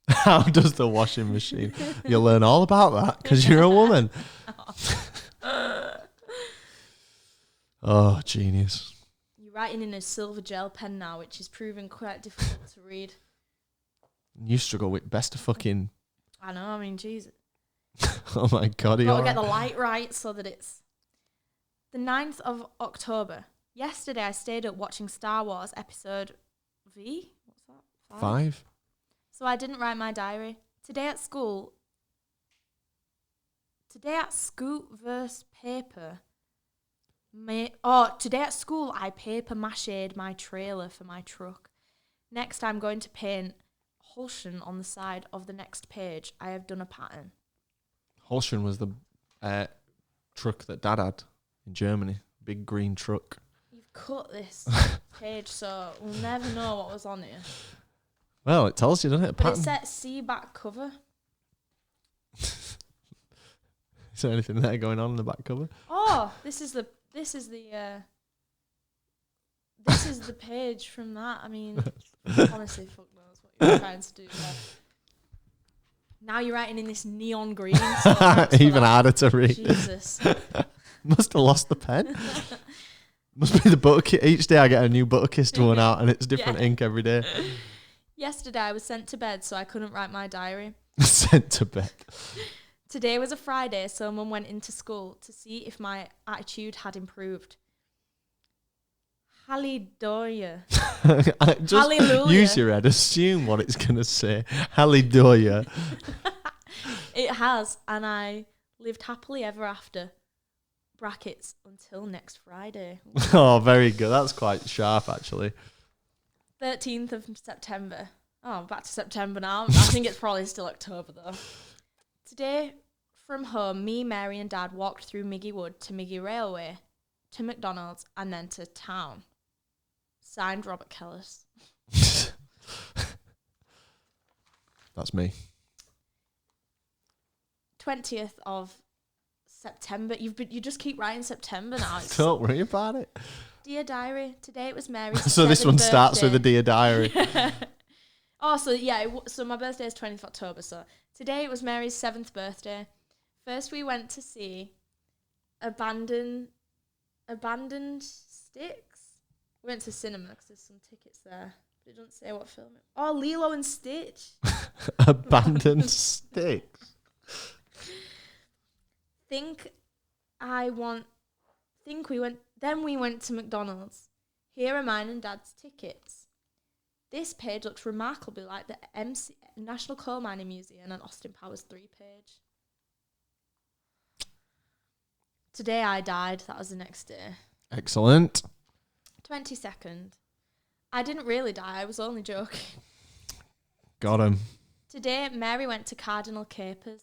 [SPEAKER 1] How does the washing machine? You'll learn all about that because you're a woman. Oh, genius.
[SPEAKER 2] You're writing in a silver gel pen now, which is proving quite difficult to read.
[SPEAKER 1] You struggle with best of fucking...
[SPEAKER 2] I know, I mean, Jesus.
[SPEAKER 1] Oh my God, are you
[SPEAKER 2] Got
[SPEAKER 1] all
[SPEAKER 2] to get the
[SPEAKER 1] right?
[SPEAKER 2] light right so that it's... The 9th of October. Yesterday I stayed up watching Star Wars Episode V? What's that?
[SPEAKER 1] 5?
[SPEAKER 2] So I didn't write my diary. Today at school verse paper. Today at school I paper mache'd my trailer for my truck. Next I'm going to paint Holschen on the side of the next page. I have done a pattern.
[SPEAKER 1] Holschen was the truck that Dad had in Germany. Big green truck.
[SPEAKER 2] You've cut this page so we'll never know what was on it.
[SPEAKER 1] Well, it tells you, doesn't it? A
[SPEAKER 2] But it
[SPEAKER 1] pattern.
[SPEAKER 2] said C back cover.
[SPEAKER 1] Is there anything there going on in the back cover?
[SPEAKER 2] Oh, this is the page from that. I mean, honestly, fuck knows what you're trying to do there. Now you're writing in this neon green. So thanks for
[SPEAKER 1] Even
[SPEAKER 2] that.
[SPEAKER 1] harder to read.
[SPEAKER 2] Jesus.
[SPEAKER 1] Must have lost the pen. Must be the Butterkiss. Each day I get a new Butterkiss one out and it's different
[SPEAKER 2] Yeah.
[SPEAKER 1] ink every day.
[SPEAKER 2] Yesterday I was sent to bed, so I couldn't write my diary.
[SPEAKER 1] Sent to bed.
[SPEAKER 2] Today was a Friday, so Mum went into school to see if my attitude had improved. Hallelujah.
[SPEAKER 1] Just
[SPEAKER 2] Hallelujah.
[SPEAKER 1] use your head. Assume what it's going to say. Hallelujah.
[SPEAKER 2] It has, and I lived happily ever after. Brackets until next Friday.
[SPEAKER 1] Oh, very good. That's quite sharp, actually.
[SPEAKER 2] 13th of September. Oh, back to September now. I think it's probably still October though. Today, from home, me, Mary and Dad walked through Miggy Wood to Miggy Railway, to McDonald's and then to town. Signed, Robert Kellis.
[SPEAKER 1] That's me.
[SPEAKER 2] 20th of September. You just keep writing September now. It's
[SPEAKER 1] Don't worry about it.
[SPEAKER 2] Dear Diary, today it was Mary's
[SPEAKER 1] So this one
[SPEAKER 2] 7th
[SPEAKER 1] starts with a
[SPEAKER 2] birthday.
[SPEAKER 1] Dear Diary.
[SPEAKER 2] Oh, so yeah, so my birthday is 20th of October, so today it was Mary's 7th birthday. First we went to see Abandoned Sticks. We went to cinema because there's some tickets there. But it doesn't say what film it. Oh, Lilo and Stitch.
[SPEAKER 1] Abandoned Sticks.
[SPEAKER 2] Then we went to McDonald's. Here are mine and Dad's tickets. This page looks remarkably like the National Coal Mining Museum and Austin Powers 3 page. Today I died. That was the next day.
[SPEAKER 1] Excellent.
[SPEAKER 2] 22nd. I didn't really die. I was only joking.
[SPEAKER 1] Got him.
[SPEAKER 2] Today Mary went to Cardinal Capers.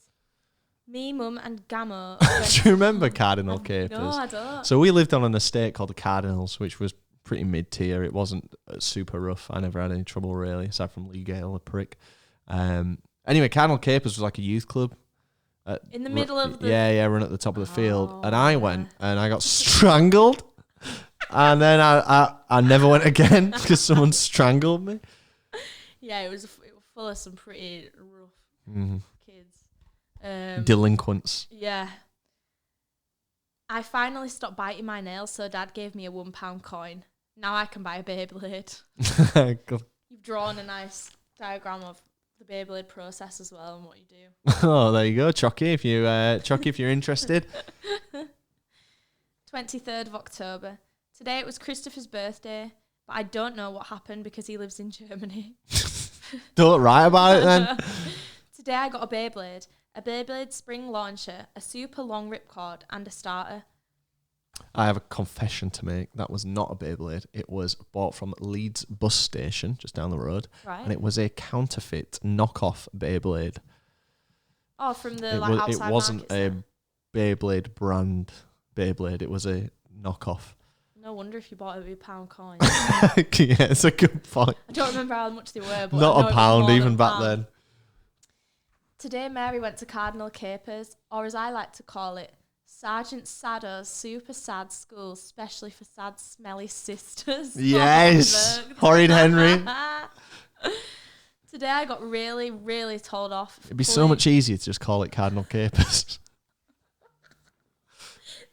[SPEAKER 2] Me, Mum and Gammo.
[SPEAKER 1] Do you remember Cardinal Capers?
[SPEAKER 2] No, I don't.
[SPEAKER 1] So we lived on an estate called the Cardinals, which was pretty mid-tier. It wasn't super rough. I never had any trouble, really, aside from Lee Gale, a prick. Anyway, Cardinal Capers was like a youth club.
[SPEAKER 2] In the middle of the...
[SPEAKER 1] Yeah, run at the top of the field. And I
[SPEAKER 2] yeah.
[SPEAKER 1] went, and I got strangled. And then I never went again because someone strangled me.
[SPEAKER 2] Yeah, it was full of some pretty rough kids.
[SPEAKER 1] Delinquents.
[SPEAKER 2] Yeah. I finally stopped biting my nails, so Dad gave me a £1 coin. Now I can buy a Beyblade. You've drawn a nice diagram of the Beyblade process as well and what you do.
[SPEAKER 1] Oh, there you go, Chucky. If you're interested.
[SPEAKER 2] 23rd of October. Today it was Christopher's birthday, but I don't know what happened because he lives in Germany.
[SPEAKER 1] Don't write about it then.
[SPEAKER 2] Today I got a Beyblade spring launcher, a super long ripcord, and a starter.
[SPEAKER 1] I have a confession to make. That was not a Beyblade. It was bought from Leeds bus station just down the road.
[SPEAKER 2] Right.
[SPEAKER 1] And it was a counterfeit knockoff Beyblade.
[SPEAKER 2] Oh, from the
[SPEAKER 1] It
[SPEAKER 2] outside
[SPEAKER 1] wasn't
[SPEAKER 2] markets
[SPEAKER 1] a
[SPEAKER 2] then.
[SPEAKER 1] Beyblade brand Beyblade. It was a knockoff.
[SPEAKER 2] No wonder if you bought it with a £1 coin.
[SPEAKER 1] Yeah, it's a good point.
[SPEAKER 2] I don't remember how much they were, but I know
[SPEAKER 1] Not
[SPEAKER 2] it
[SPEAKER 1] a
[SPEAKER 2] was
[SPEAKER 1] pound
[SPEAKER 2] more than
[SPEAKER 1] even
[SPEAKER 2] a
[SPEAKER 1] back
[SPEAKER 2] pound.
[SPEAKER 1] then.
[SPEAKER 2] Today Mary went to Cardinal Capers, or as I like to call it, Sergeant Saddo's super sad school, especially for sad, smelly sisters.
[SPEAKER 1] Yes, Horrid Henry.
[SPEAKER 2] Today I got really, really told off.
[SPEAKER 1] It'd be so much easier to just call it Cardinal Capers.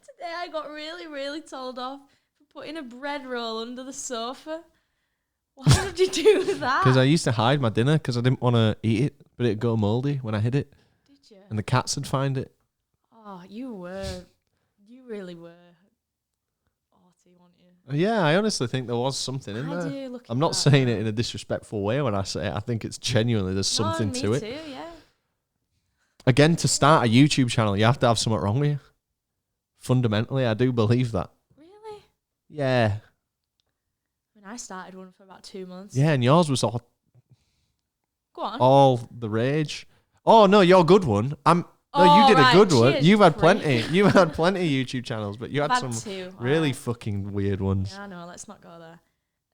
[SPEAKER 2] Today I got really, really told off for putting a bread roll under the sofa. Why did you do that?
[SPEAKER 1] Because I used to hide my dinner because I didn't want to eat it, but it'd go mouldy when I hid it.
[SPEAKER 2] Did you?
[SPEAKER 1] And the cats would find it.
[SPEAKER 2] Oh, you really were arty, weren't you?
[SPEAKER 1] Yeah, I honestly think there was something in
[SPEAKER 2] I
[SPEAKER 1] there.
[SPEAKER 2] do look.
[SPEAKER 1] I'm not saying it in a disrespectful way when I say it. I think it's genuinely there's something to it.
[SPEAKER 2] Me too, yeah.
[SPEAKER 1] Again, to start a YouTube channel, you have to have something wrong with you. Fundamentally, I do believe that.
[SPEAKER 2] Really?
[SPEAKER 1] Yeah.
[SPEAKER 2] I mean, I started one for about 2 months.
[SPEAKER 1] Yeah, and yours was all
[SPEAKER 2] Go on.
[SPEAKER 1] all the rage. Oh no, your good one. No, you
[SPEAKER 2] Oh,
[SPEAKER 1] did
[SPEAKER 2] right,
[SPEAKER 1] a good one.
[SPEAKER 2] cheers,
[SPEAKER 1] You've had
[SPEAKER 2] prick.
[SPEAKER 1] plenty. You've had plenty of YouTube channels, but you had
[SPEAKER 2] I've had
[SPEAKER 1] some
[SPEAKER 2] 2.
[SPEAKER 1] really
[SPEAKER 2] Alright.
[SPEAKER 1] fucking weird ones.
[SPEAKER 2] Yeah, I know. Let's not go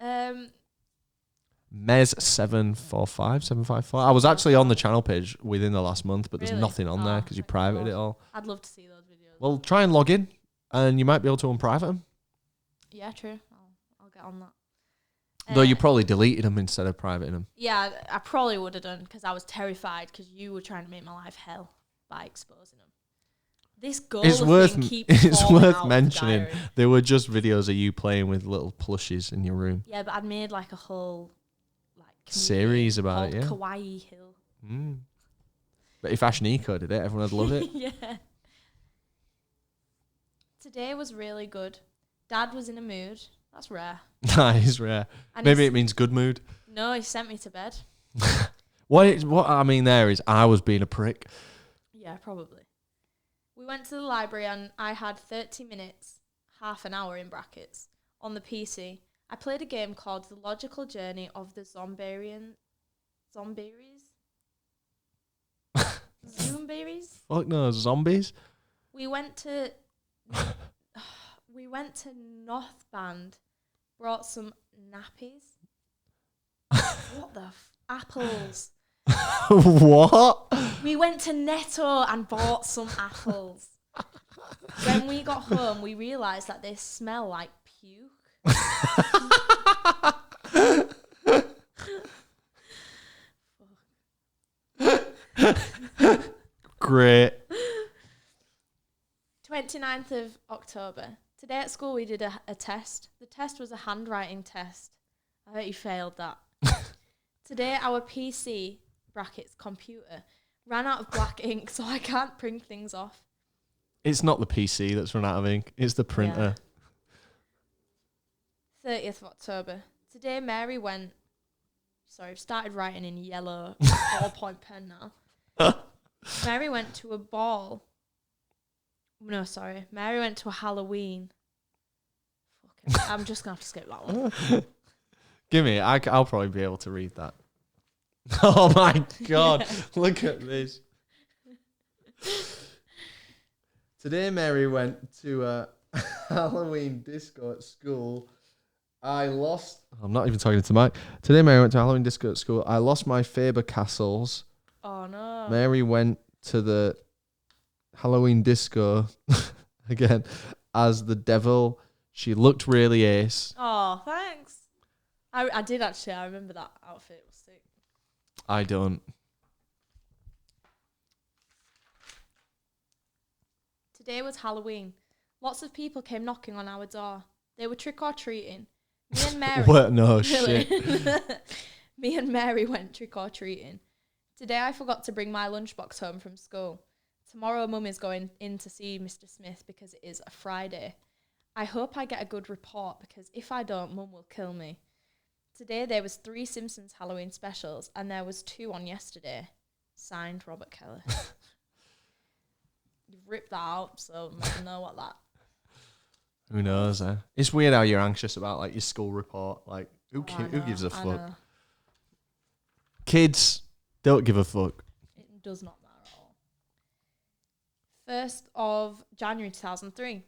[SPEAKER 2] there.
[SPEAKER 1] Mez 745. I was actually on the channel page within the last month, but there's
[SPEAKER 2] Really?
[SPEAKER 1] nothing on there
[SPEAKER 2] Oh,
[SPEAKER 1] because you
[SPEAKER 2] thank
[SPEAKER 1] privated
[SPEAKER 2] God.
[SPEAKER 1] it all.
[SPEAKER 2] I'd love to see those videos.
[SPEAKER 1] Well, try and log in, and you might be able to unprivate them.
[SPEAKER 2] Yeah, true. I'll get on that.
[SPEAKER 1] Though you probably deleted them instead of privating them.
[SPEAKER 2] Yeah, I probably would have done because I was terrified because you were trying to make my life hell by exposing them. This goal
[SPEAKER 1] It's worth
[SPEAKER 2] keeps
[SPEAKER 1] it's
[SPEAKER 2] falling
[SPEAKER 1] worth
[SPEAKER 2] out of the
[SPEAKER 1] mentioning.
[SPEAKER 2] diary.
[SPEAKER 1] They were just videos of you playing with little plushies in your room.
[SPEAKER 2] Yeah, but I'd made like a whole like
[SPEAKER 1] Series about it,
[SPEAKER 2] called
[SPEAKER 1] yeah.
[SPEAKER 2] Kawaii Hill.
[SPEAKER 1] Mm. But if Ash Nico did it, everyone would love it.
[SPEAKER 2] Yeah. Today was really good. Dad was in a mood. That's rare.
[SPEAKER 1] Nice, rare.
[SPEAKER 2] And
[SPEAKER 1] Maybe
[SPEAKER 2] he's-
[SPEAKER 1] it means good mood.
[SPEAKER 2] No, he sent me to bed.
[SPEAKER 1] What I mean there is I was being a prick.
[SPEAKER 2] Yeah, probably. We went to the library and I had 30 minutes, half an hour in brackets, on the PC. I played a game called The Logical Journey of the Zomberries. Zoomberries?
[SPEAKER 1] Fuck no, zombies.
[SPEAKER 2] We went to North Band, brought some nappies. What the apples?
[SPEAKER 1] What?
[SPEAKER 2] We went to Netto and bought some apples. When we got home, we realised that they smell like puke.
[SPEAKER 1] Great.
[SPEAKER 2] 29th of October. Today at school we did a test. The test was a handwriting test. I bet you failed that. Today our PC, brackets computer, ran out of black ink, so I can't print things off.
[SPEAKER 1] It's not the PC that's run out of ink. It's the printer.
[SPEAKER 2] 30th of October. Today Mary went... Sorry, I've started writing in yellow ballpoint pen now. Mary went to a ball. No, sorry. Mary went to a Halloween. Fucking, I'm just going to have to skip that one.
[SPEAKER 1] Give me. I'll probably be able to read that. Oh my God. Look at this. Today Mary went to a Halloween disco at school. I'm not even talking to Mike. Today Mary went to a Halloween disco at school. I lost my Faber-Castles.
[SPEAKER 2] Oh no.
[SPEAKER 1] Mary went to the Halloween disco again as the devil. She looked really ace.
[SPEAKER 2] Oh, thanks. I did actually. I remember that outfit. It was sick.
[SPEAKER 1] I don't.
[SPEAKER 2] Today was Halloween. Lots of people came knocking on our door. They were trick-or-treating. Me and Mary...
[SPEAKER 1] What? No, shit.
[SPEAKER 2] Me and Mary went trick-or-treating. Today I forgot to bring my lunchbox home from school. Tomorrow Mum is going in to see Mr. Smith because it is a Friday. I hope I get a good report because if I don't, Mum will kill me. Today there was 3 Simpsons Halloween specials and there was 2 on yesterday. Signed, Robert Keller. You've ripped that out, so I don't know what that...
[SPEAKER 1] Who knows, eh? It's weird how you're anxious about like your school report. Like, who
[SPEAKER 2] I
[SPEAKER 1] gives a
[SPEAKER 2] know,
[SPEAKER 1] fuck?
[SPEAKER 2] I know.
[SPEAKER 1] Kids don't give a fuck.
[SPEAKER 2] It does not matter at all. 1st of January 2003.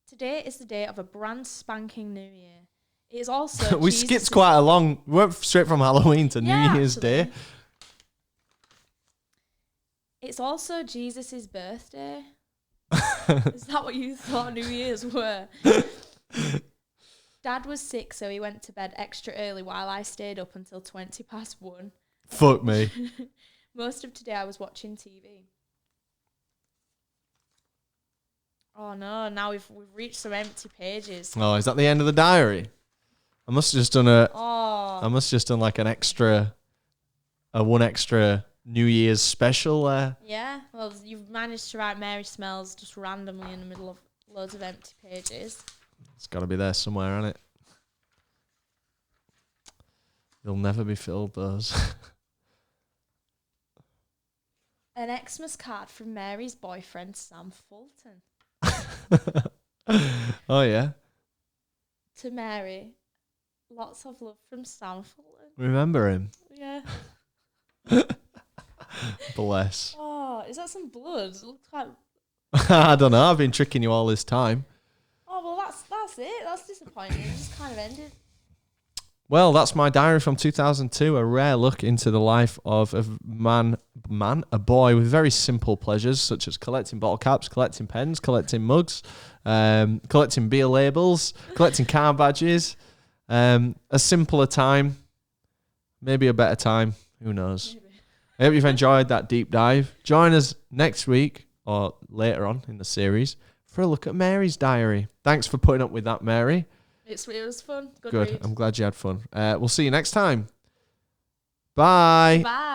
[SPEAKER 2] Today is the day of a brand spanking New Year. It is also
[SPEAKER 1] We skipped quite a long. We went straight from Halloween to New Year's
[SPEAKER 2] actually.
[SPEAKER 1] Day.
[SPEAKER 2] It's also Jesus' birthday. Is that what you thought New Year's were? Dad was sick, so he went to bed extra early while I stayed up until 1:20.
[SPEAKER 1] Fuck me.
[SPEAKER 2] Most of today I was watching TV. Oh no, now we've reached some empty pages.
[SPEAKER 1] Oh, is that the end of the diary? I must have just done a.
[SPEAKER 2] Oh.
[SPEAKER 1] I must have just done like an extra, one extra New Year's special there.
[SPEAKER 2] Yeah, well, you've managed to write Mary Smells just randomly in the middle of loads of empty pages.
[SPEAKER 1] It's got to be there somewhere, hasn't it? You'll never be filled, those.
[SPEAKER 2] An Xmas card from Mary's boyfriend, Sam Fulton.
[SPEAKER 1] Oh, yeah.
[SPEAKER 2] To Mary, lots of love from Sam Fulton.
[SPEAKER 1] Remember him?
[SPEAKER 2] Yeah.
[SPEAKER 1] Bless.
[SPEAKER 2] Oh, is that some blood? It looks like...
[SPEAKER 1] I don't know. I've been tricking you all this time.
[SPEAKER 2] Oh, well, that's it. That's disappointing. It just kind of ended.
[SPEAKER 1] Well, that's my diary from 2002. A rare look into the life of a a boy with very simple pleasures, such as collecting bottle caps, collecting pens, collecting mugs, collecting beer labels, collecting car badges. A simpler time, maybe a better time. Who knows?
[SPEAKER 2] Maybe.
[SPEAKER 1] I hope you've enjoyed that deep dive. Join us next week or later on in the series for a look at Mary's diary. Thanks for putting up with that, Mary.
[SPEAKER 2] It was fun. Good
[SPEAKER 1] Good.
[SPEAKER 2] read.
[SPEAKER 1] I'm glad you had fun. We'll see you next time. Bye.
[SPEAKER 2] Bye.